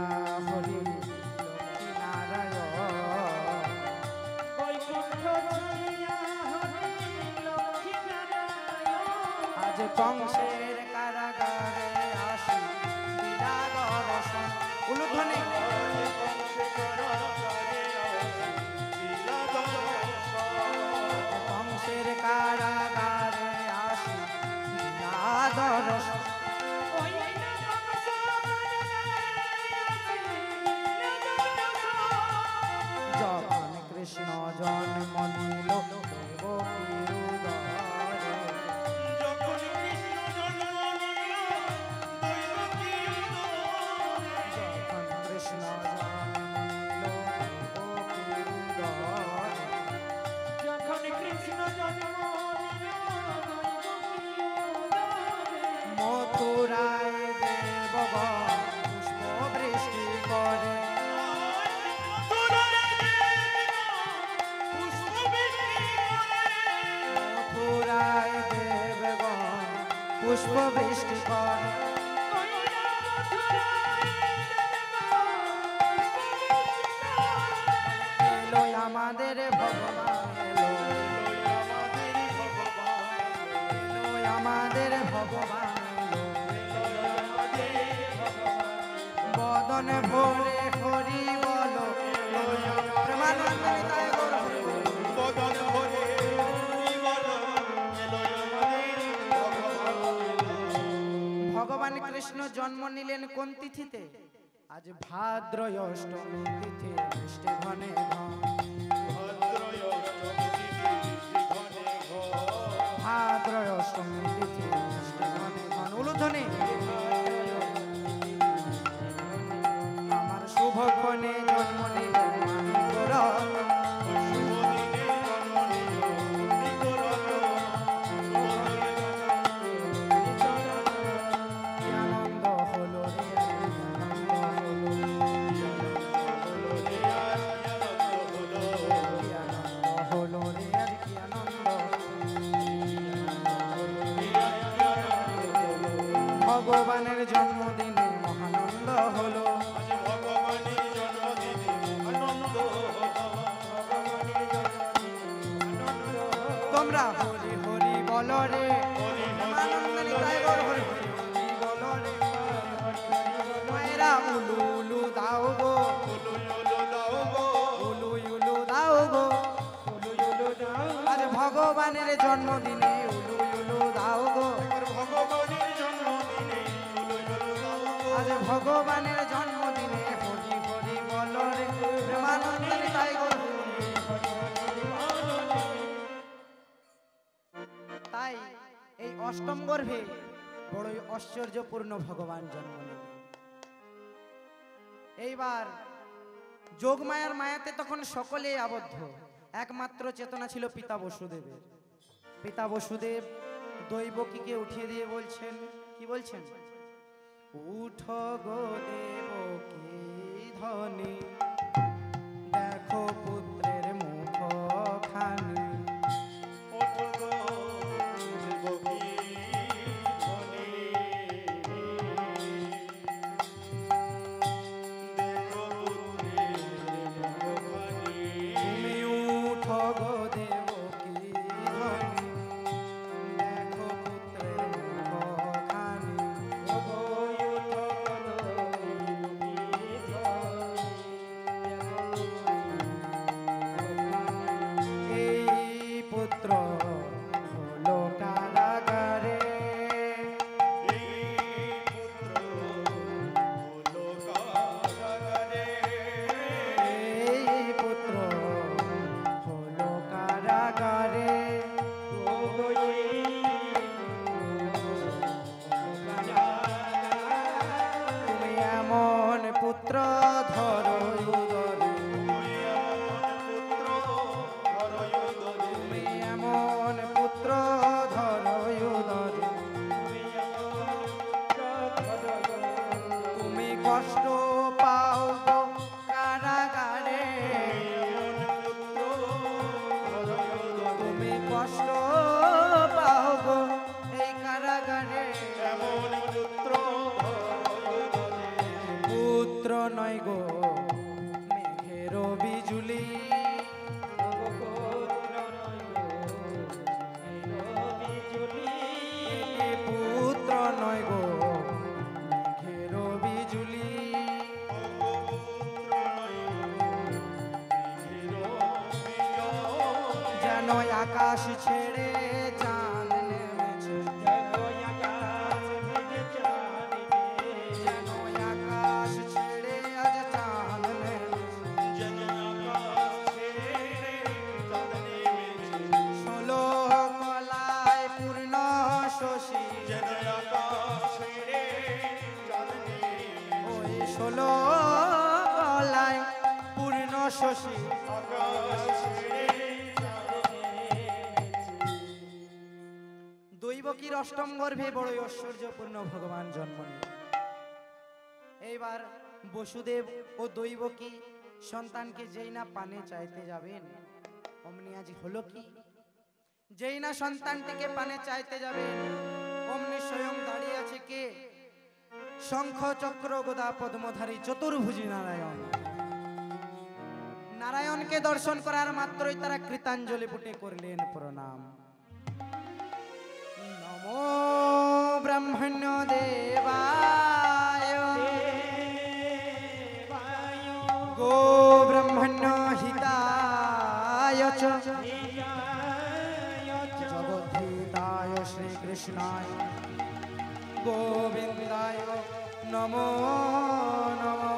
Speaker 1: হরি লক্ষ্মী নারায়ণ, আজ কংসের কারাগারে আসি বিনা দর্শন। উলুধ্বনি। কংসের কারাগারে আসি বিনা দর্শন, পুষ্প বৃষ্টি কর এলো আমাদের ভগবান এলো আমাদের ভগবান বদন ভরে হরি বলো প্রেমানন্দে তাই গৌর হরি বলো।
Speaker 2: বদন ভরে হরি বলো, এলো আমাদের ভগবান।
Speaker 1: ভগবান কৃষ্ণ জন্ম নিলেন কোন তিথিতে? আজ ভাদ্র অষ্টমী তিথি বৃষ্টি ঘনে ঘন।
Speaker 2: ভাদ্র অষ্টমী তিথি বৃষ্টি ঘনে ঘন।
Speaker 1: ভাদ্র অষ্টমী তিথি বৃষ্টি ঘনে ঘন। উলুধ্বনি আমার শুভ ক্ষণে জন্ম নিলেন মানিকর।
Speaker 2: শুভ দিনে জন্ম নিল নিকরত।
Speaker 1: কি আনন্দ হলো রে আনন্দ হলো কি আনন্দ হলো রে আর কি আনন্দ। ভগবানের জন্মদিনে মহানন্দ হলো।
Speaker 2: ভগবানের জন্মদিনে আনন্দ।
Speaker 1: তোমরা হরি হরি বলো রে
Speaker 2: হরি
Speaker 1: প্রেমানন্দে তাই গৌর হরি হরি হরি বলো রে। মায়েরা উলু উলু দাও গো
Speaker 2: উলু উলু দাও গো।
Speaker 1: উলু উলু দাও গো। আজ ভগবানের জন্মদিনে উলু উলু দাও গো।
Speaker 2: ভগবানের জন্মদিনে উলু উলু দাও গো।
Speaker 1: আজ ভগবানের জন্মদিনে হরি হরি বলো রে প্রেমানন্দে তাই গৌর হরি হরি। তাই এই অষ্টম গর্ভে বড়ই ঐশ্বর্যপূর্ণ ভগবান জন্ম নিলেন। এইবার যোগমায়ার মায়াতে তখন সকলেই আবদ্ধ। একমাত্র চেতনা ছিল পিতা বসুদেবের। পিতা বসুদেব দৈবকীকে উঠিয়ে দিয়ে বলছেন, কি বলছেন? উঠো গো দেবকী ধনী, দেখো পুত্রের মুখ খানি।
Speaker 2: ওঠো গো দেবকী ধনী, দেখো পুত্রের মুখখানি।
Speaker 1: তুমি উঠো গো দেবকী ধনী, দেখো পুত্রের মুখ খানি। এই পুত্র হলো কারাগারে,
Speaker 2: এই পুত্র হলো কারাগারে।
Speaker 1: এই পুত্র হলো কারাগারে। তুমি এমন পুত্র ধরো উদরে, তুমি এমন পুত্র ধরো উদরে। তুমি কষ্ট পাও গো কারাগারে, তুমি কষ্ট পাও গো এই কারাগারে। পুত্র নয় গো মেঘের বিজুলি, এ পুত্র নয় গো মেঘের বিজুলি। যেন আকাশ ছেড়ে চাঁদ নেমেছে, যেন আকাশ ছেড়ে আজ চাঁদ নেমেছে। ষোলো কলায় পূর্ণ শশী, ওই ষোলো কলায় পূর্ণ শশী। দৈবকীর অষ্টম গর্ভে বড়ই ঐশ্বর্যপূর্ণ ভগবান জন্ম নিলেন। এইবার বসুদেব ও দৈবকী সন্তানকে যেই না পানে চাইতে যাবেন, অমনি আজ হলো কি, যেই না সন্তানটিকে পানে চাইতে যাবেন অমনি স্বয়ং দাঁড়িয়ে আছে কে? শঙ্খ চক্র গদা পদ্মধারী চতুর্ভুজী নারায়ণ। নারায়ণকে দর্শন করার মাত্রই তারা কৃতাঞ্জলি পুটে করলেন প্রণাম। নমো ব্রহ্মণ্য দেবায় গো ব্রহ্মণ্য হিতায় চ জগদ্ধিতায় শ্রীকৃষ্ণায় গোবিন্দায় নমো নমঃ।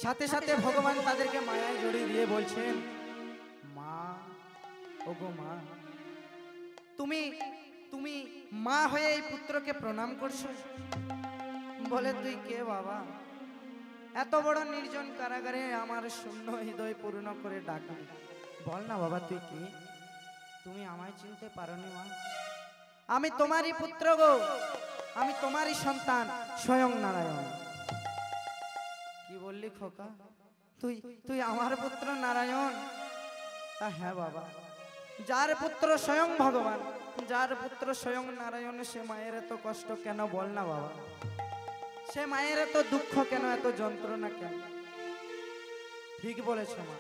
Speaker 1: সাথে সাথে ভগবান তাদেরকে মায়ায় জড়িয়ে দিয়ে বলছেন, মা, ওগো মা, তুমি তুমি মা হয়ে এই পুত্রকে প্রণাম করছো? বলে, তুই কে বাবা? এত বড় নির্জন কারাগারে আমার শূন্য হৃদয় পূর্ণ করে ডাকলি। বল না বাবা, তুই কি? তুমি আমায় চিনতে পারোনি মা? আমি তোমারই পুত্র গো, আমি তোমারই সন্তান, স্বয়ং নারায়ণ। কি বললি খোকা? তুই তুই আমার পুত্র নারায়ণ? তা হ্যাঁ বাবা, যার পুত্র স্বয়ং ভগবান, যার পুত্র স্বয়ং নারায়ণ, সে মায়ের এত কষ্ট কেন বল না বাবা? সে মায়ের এত দুঃখ কেন, এত যন্ত্রণা কেন? ঠিক বলেছ মা,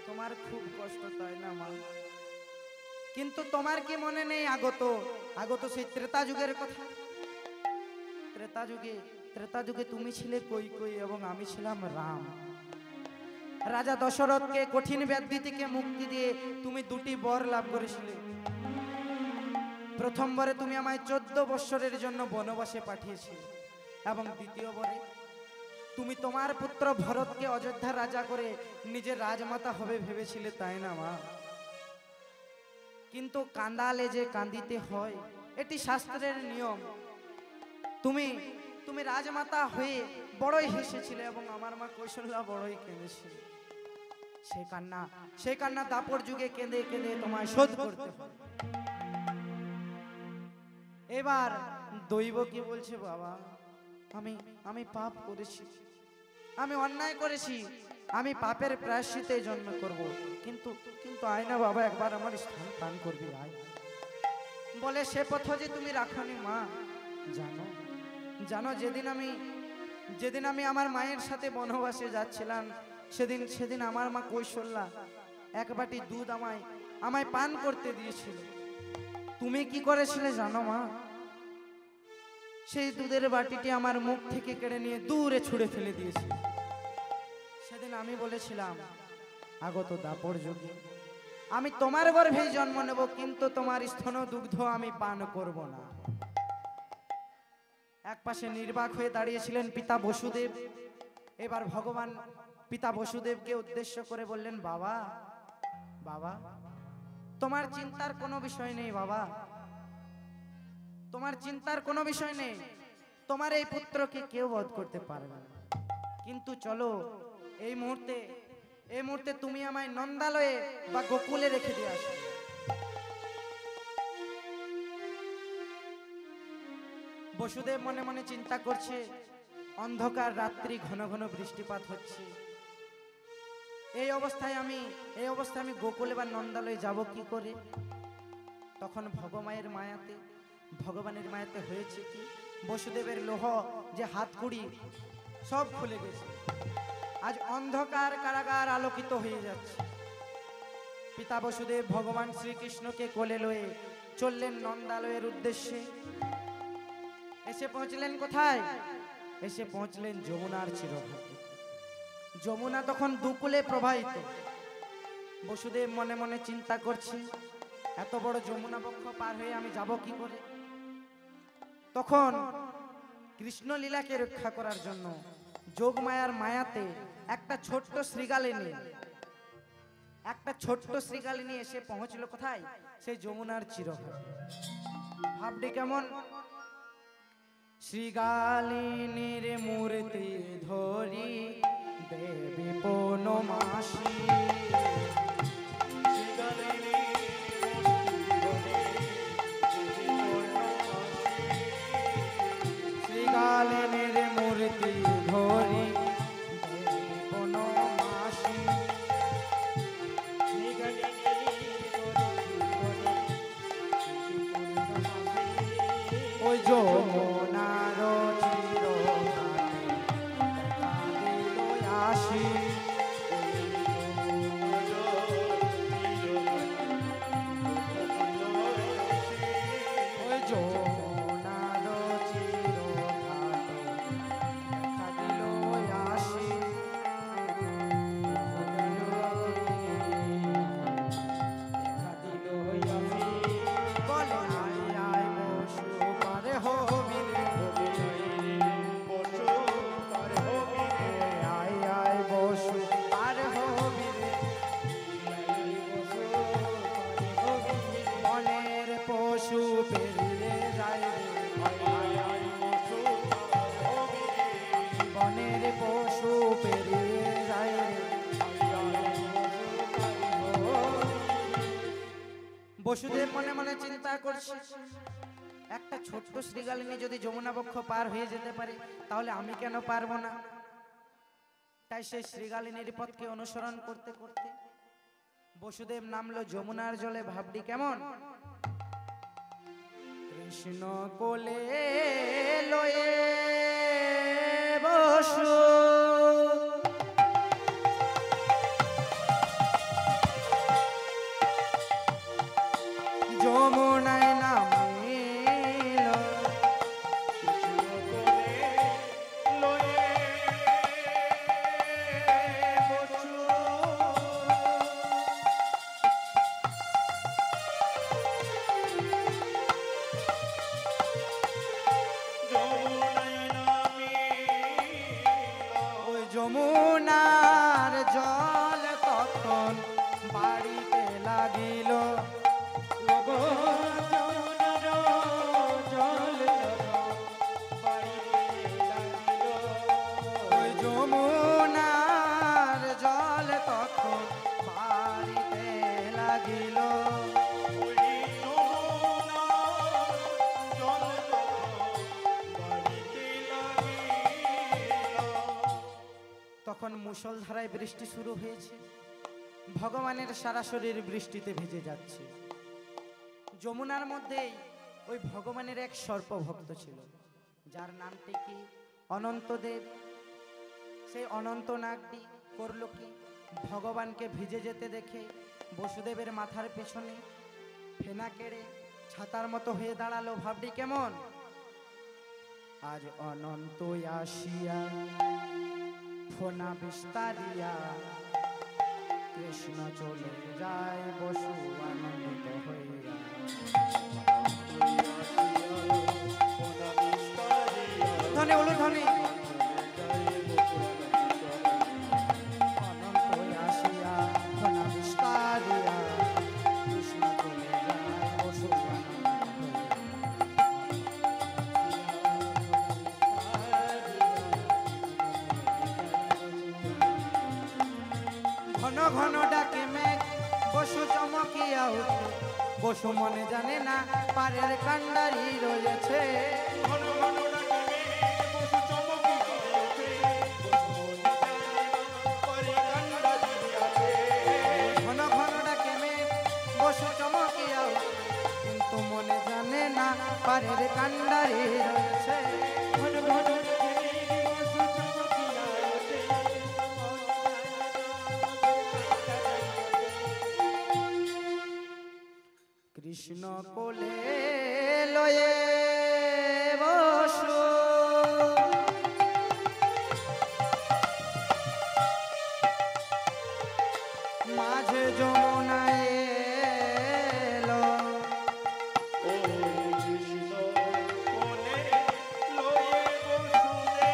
Speaker 1: তোমার খুব কষ্ট, তাই না মা? কিন্তু তোমার কি মনে নেই আগত আগত সেই ত্রেতা যুগের কথা? ত্রেতা যুগে তুমি ছিলে কৈকেয়ী এবং আমি ছিলাম রাম। রাজা দশরথকে কঠিন ব্যাধি থেকে মুক্তি দিয়ে তুমি দুটি বর লাভ করেছিলে। প্রথমবারে তুমি আমায় 14 বৎসরের জন্য বনবাসে পাঠিয়েছিলে এবং দ্বিতীয়বারে তুমি তোমার পুত্র ভরতকে অযোধ্যার রাজা করে নিজের রাজমাতা হবে ভেবেছিলে, তাই না মা? কিন্তু কাঁদালে যে কাঁদিতে হয়, এটি শাস্ত্রের নিয়ম। তুমি তুমি রাজমাতা হয়ে বড়ই হেসেছিলে এবং আমার মা কৌশল্যা বড়ই কেঁদেছিল। সেই কান্না দাপর যুগে কেঁদে কেঁদে তোমায় শোধ করতে হবে। এবার দৈব কি বলছে বাবা? আমি পাপ করেছি, আমি অন্যায় করেছি, আমি পাপের প্রায়শ্চিত্তে জন্ম করব। কিন্তু কিন্তু আয় না বাবা, একবার আমার স্থান পান করবি, আয়। বলে, সে পথ যে তুমি রাখনি মা। জানো জানো যেদিন আমি আমার মায়ের সাথে বনবাসে যাচ্ছিলাম, সেদিন আমার মা কৌশল্যা এক বাটি দুধ আমায় পান করতে দিয়েছিল। তুমি কি করেছিলে জানো মা? সেই দুধের বাটিটি আমার মুখ থেকে কেড়ে নিয়ে দূরে ছুঁড়ে ফেলে দিয়েছিল। সেদিন আমি বলেছিলাম, আগত দাপর যুগে আমি তোমার গর্ভেই জন্ম নেব, কিন্তু তোমার স্তন দুগ্ধ আমি পান করব না। একপাশে নির্বাক হয়ে দাঁড়িয়েছিলেন পিতা বসুদেব। এবার ভগবান পিতা বসুদেবকে উদ্দেশ্য করে বললেন, বাবা বাবা, তোমার চিন্তার কোনো বিষয় নেই বাবা, তোমার চিন্তার কোনো বিষয় নেই। তোমার এই পুত্রকে কেউ বধ করতে পারবে না। কিন্তু চলো, এই মুহূর্তে তুমি আমায় নন্দালয়ে বা গোকুলে রেখে দিয়ে আসো। বসুদেব মনে মনে চিন্তা করছে, অন্ধকার রাত্রি, ঘন ঘন বৃষ্টিপাত হচ্ছে, এই অবস্থায় আমি গোকুলে বা নন্দালয়ে যাব কি করে? তখন ভগবানের মায়াতে হয়েছে কি, বসুদেবের লোহ যে হাতকুড়ি সব খুলে গেছে। আজ অন্ধকার কারাগার আলোকিত হয়ে যাচ্ছে। পিতা বসুদেব ভগবান শ্রীকৃষ্ণকে কোলে লয়ে চললেন নন্দালয়ের উদ্দেশ্যে। এসে পৌঁছলেন কোথায়? এসে পৌঁছলেন যমুনার চিরঘাটে। যমুনা তখন দুকুলে প্রবাহিত। বসুদেব মনে মনে চিন্তা করছে, এত বড় যমুনা বক্ষ পার হয়ে আমি যাব কি করে? তখন কৃষ্ণ লীলাকে রক্ষা করার জন্য যোগমায়ার মায়াতে একটা ছোট্ট শ্রীগালিনী এসে পৌঁছলো কোথায়? সেই যমুনার চিরঘাটে। ভাবটি কেমন? শ্রীগালিনীর মূর্তি ধরি দেবী পৌর্ণমাসী, শ্রীগালিনীর মূর্তি ধরি দেবী পৌর্ণমাসী, ওই যমুনার চির আসি ওই যমুনার চির দেখা দিল আসি বলে আয় আয় বসু পারে হবি রে আয় আয় বসু পারে হবি রে মনের পশু পেরিয়ে যায় রে বনের পশু পেরিয়ে যায় রে বসুদেব মনে মনে চিন্তা করছে একটা ছোট্ট শ্রীগালিনী যদি যমুনা বক্ষ পার হয়ে যেতে পারে তাহলে আমি কেন পারবো না। তাই সেই শ্রীগালিনীর পথকে অনুসরণ করতে করতে বসুদেব নামলো যমুনার জলে। ভাবটি কেমন কৃষ্ণ কোলে লয়ে বসু যমুনায় নামিল ওই যমুনার জল তখন বাড়িতে লাগিল ওই যমুনার জল তখন বাড়িতে লাগিল তখন মুষলধারায় বৃষ্টি শুরু হয়েছে। ভগবানের সারা শরীর বৃষ্টিতে ভিজে যাচ্ছে। যমুনার মধ্যেই ওই ভগবানের এক সর্পভক্ত ছিল যার নামটি কি অনন্তদেব। সেই অনন্তনাগটি করলো কি ভগবানকে ভিজে যেতে দেখে বসুদেবের মাথার পেছনে ফেনা কেড়ে ছাতার মতো হয়ে দাঁড়ালো। ভাবটি কেমন আজ অনন্ত আসিয়া ফোনা বিস্তারিয়া কৃষ্ণ চলে যায় বসু আনন্দিত হইয়া ধনে বলুন ধনে অনন্ত আসিয়া ফোনা বিস্তারিয়া কৃষ্ণ চলে যায় বসু ঘন ঘন ডাকে মেঘ বসু চমকিয়া উঠে বসু মনে জানে না পারের কান্ডারি রয়েছে
Speaker 2: ঘন ঘন ডাকে মেঘ বসু চমকিয়া উঠে পারে কান্ডারি আছে
Speaker 1: ঘন ঘন ডাকে মেঘ বসু চমকিয়া উঠে কিন্তু মনে জানে না পারের কান্ডারি রয়েছে ঘন ঘন কৃষ্ণ কোলে লয়ে বসু মাঝে যমুনায় এলো
Speaker 2: ও কৃষ্ণ কোলে লয়ে বসুদেব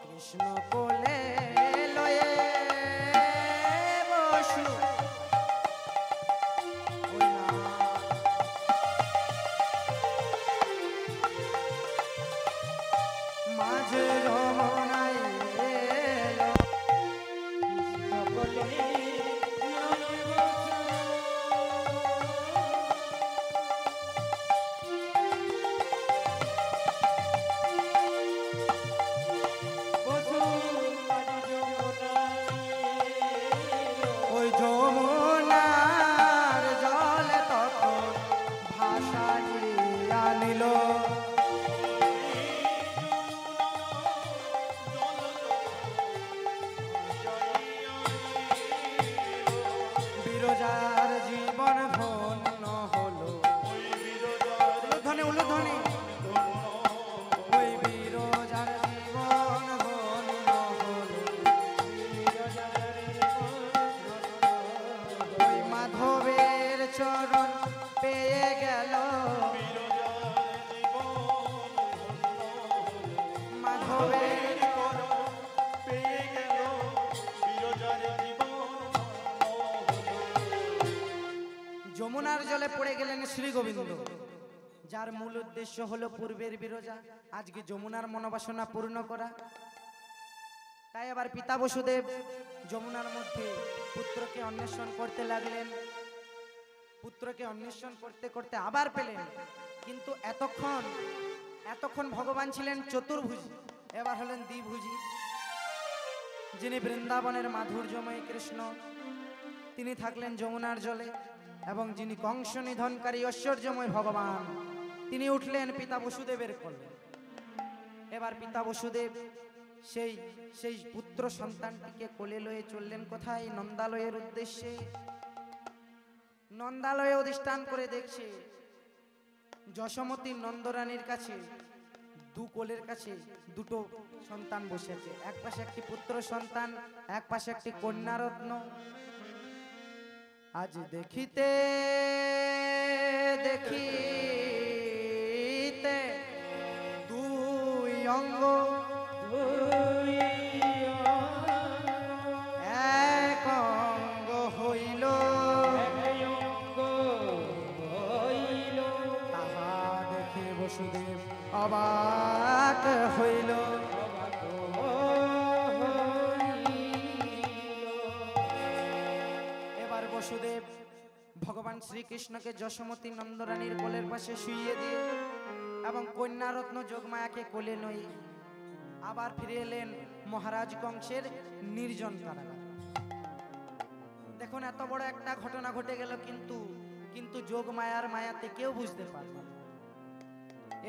Speaker 1: কৃষ্ণ কোলে লয়ে বসু ওই না পেয়ে গেল
Speaker 2: বিরজার জীবন
Speaker 1: মাধবের
Speaker 2: পেয়ে গেল বিরজার জীবন।
Speaker 1: যমুনার জলে পড়ে গেলেন শ্রী গোবিন্দ, যার মূল উদ্দেশ্য হলো পূর্বের বিরজা, আজকে যমুনার মনোবাসনা পূর্ণ করা। তাই আবার পিতা বসুদেব যমুনার মধ্যে পুত্রকে অন্বেষণ করতে লাগলেন। পুত্রকে অন্বেষণ করতে করতে আবার পেলেন, কিন্তু এতক্ষণ ভগবান ছিলেন চতুর্ভুজী, এবার হলেন দ্বিভুজী। যিনি বৃন্দাবনের মাধুর্যময় কৃষ্ণ, তিনি থাকলেন যমুনার জলে, এবং যিনি কংস নিধনকারী ঐশ্বর্যময় ভগবান, তিনি উঠলেন পিতা বসুদেবের কোলে। এবার পিতা বসুদেব সেই পুত্র সন্তানটিকে কোলে লয়ে চললেন কোথায়? নন্দালয়ের উদ্দেশ্যে। নন্দালয়ে অধিষ্ঠান করে দেখছে যশোমতী নন্দরানীর কাছে দু কোলের কাছে দুটো সন্তান বসে আছে, এক পাশে একটি পুত্র সন্তান, এক পাশে একটি কন্যারত্ন। আজ দেখিতে দেখিতে দুই অঙ্গ এক অঙ্গ হইল, তাহা দেখে বসুদেব অবাক হইল। এবার বসুদেব ভগবান শ্রীকৃষ্ণকে যশোমতী নন্দরানীর কোলের পাশে শুইয়ে দিয়ে এবং কন্যারত্ন যোগমায়াকে কোলে নয়ে আবার ফিরে এলেন মহারাজ কংসের নির্জন কারাগার। দেখুন, এত বড় একটা ঘটনা ঘটে গেল, কিন্তু যোগমায়ার মায়াতে কেউ বুঝতে পারল না।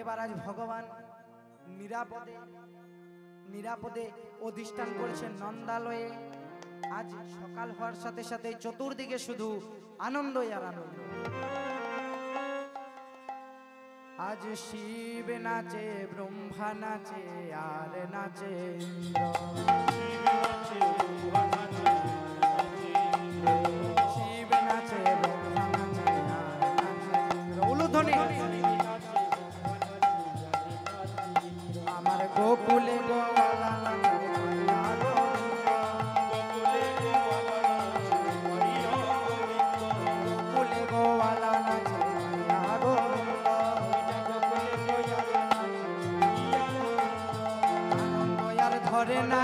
Speaker 1: এবার আজ ভগবান নিরাপদে অধিষ্ঠান করেছেন নন্দালয়ে। আজ সকাল হওয়ার সাথে সাথে চতুর্দিকে শুধু আনন্দই আর আনন্দ। আজ শিব নাচে, ব্রহ্মা নাচে, আর নাচে ইন্দ্র। শিব নাচে, ব্রহ্মা নাচে, আর নাচে ইন্দ্র। উলুধ্বনি। আমার গোকুলে গোয়ালা নাচে, গোকুলে গোয়ালা নাচে, আনন্দ আর ধরে না,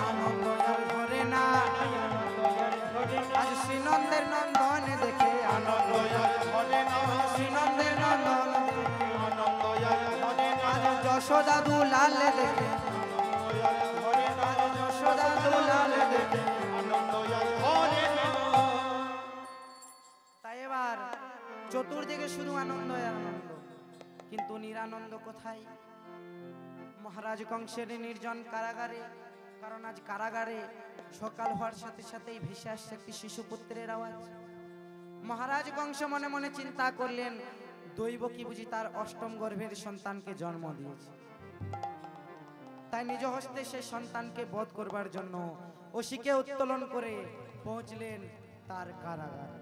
Speaker 1: আনন্দ আর ধরে না। আজ শ্রীনন্দের নন্দন দেখে আনন্দ আর ধরে না, শ্রীনন্দের নন্দন আজ যশোদা দুলাল দেখে, আজ যশোদা দুলাল দেখে। তাই এবার চতুর্দিকে শুধু আনন্দ আর আনন্দ, কিন্তু নিরানন্দ কোথায়? মহারাজ কংসের নির্জন কারাগারে। কারণ আজ কারাগারে সকাল হওয়ার সাথে সাথেই ভেসে আসছে একটি শিশুপুত্রের আওয়াজ। মহারাজ কংস মনে মনে চিন্তা করলেন, দৈব কি বুঝি তার অষ্টম গর্ভের সন্তানকে জন্ম দিয়েছে। তাই নিজ হস্তে সেই সন্তানকে বধ করবার জন্য অসিকে উত্তোলন করে পৌঁছলেন তার কারাগার।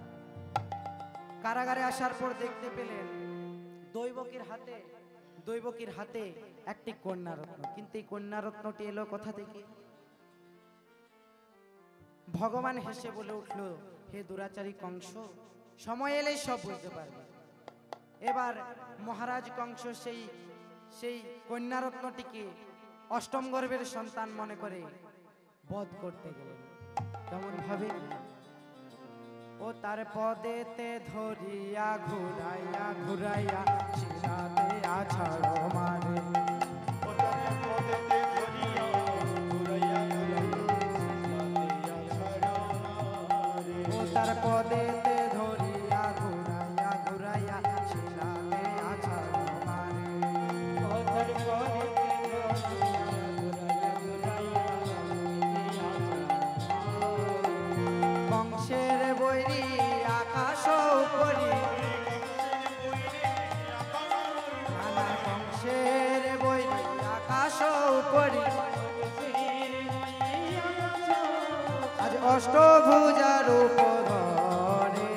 Speaker 1: কারাগারে আসার পর দেখতে পেলেন দৈবকীর হাতে একটি কন্যারত্ন। কিন্তু এই কন্যারত্নটি এলো কোথা থেকে? ভগবান হেসে বলে উঠল, হে দুরাচারী কংস, সময় এলেই সব বুঝতে পারবে। এবার মহারাজ কংস সেই কন্যারত্নটিকে অষ্টম গর্ভের সন্তান মনে করে বধ করতে গেলেন। কেমন ভাবে? ও তার পদেতে ধরিয়া ঘুরাইয়া ঘুরাইয়া শিরাতে আছাড় মারে,
Speaker 2: ও তার পদেতে ধরিয়া ঘুরাইয়া ঘুরাইয়া শিরাতে আছাড় মারে,
Speaker 1: ও তার পদেতে ধরিয়া ঘুরাইয়া ঘুরাইয়া শিরাতে আছাড় মারে। কংসের বৈরী আকাশ উপরি, নানা কংসের বৈরী আকাশ উপরি, আজ অষ্টভুজা রূপ ধরে।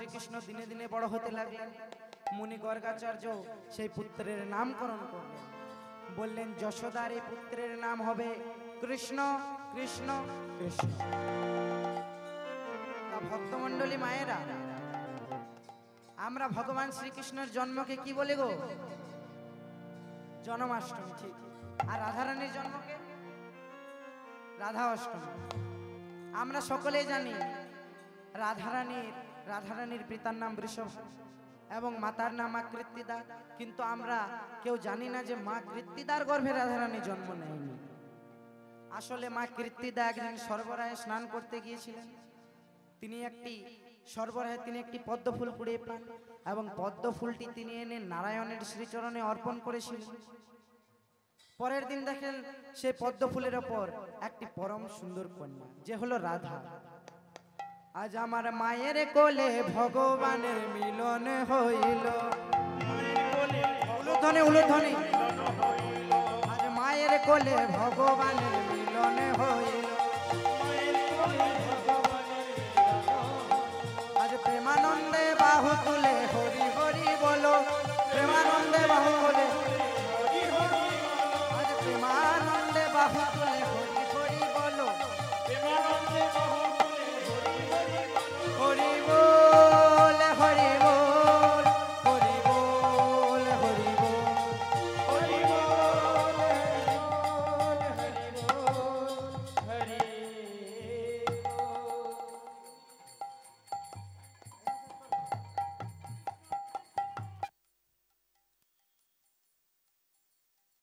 Speaker 1: শ্রীকৃষ্ণ দিনে দিনে বড় হতে লাগলেন। মুনি গর্গাচার্য সেই পুত্রের নামকরণ করলেন, বললেন যশোদার এই পুত্রের নাম হবে কৃষ্ণ কৃষ্ণ কৃষ্ণ। তা ভক্তমণ্ডলী মায়েরা, আমরা ভগবান শ্রীকৃষ্ণের জন্মকে কি বলে গো? জন্মাষ্টমী, ঠিক। আর রাধারানীর জন্মকে রাধা অষ্টমী। আমরা সকলেই জানি রাধারানীর পিতার নাম বৃষভ এবং মাতার নাম মা কৃত্তিদা, কিন্তু আমরা কেউ জানি না যে মা কৃত্তিদার গর্ভে রাধারানী জন্ম নেয়নি। আসলে মা কৃত্তিদা একদিন সরবরাহে স্নান করতে গিয়েছিলেন। তিনি একটি পদ্ম ফুল কুড়িয়ে পান এবং পদ্ম ফুলটি তিনি এনে নারায়ণের শ্রীচরণে অর্পণ করেছিলেন। পরের দিন দেখেন সেই পদ্ম ফুলের ওপর একটি পরম সুন্দর কন্যা, যে হলো রাধা। আজ আমার মায়ের কোলে ভগবানের মিলন হইল, উলুধ্বনি। আজ মায়ের কোলে ভগবানের মিলন হইল, আজ প্রেমানন্দে বাহু তুলে হরি হরি বলো, প্রেমানন্দে বাহু তুলে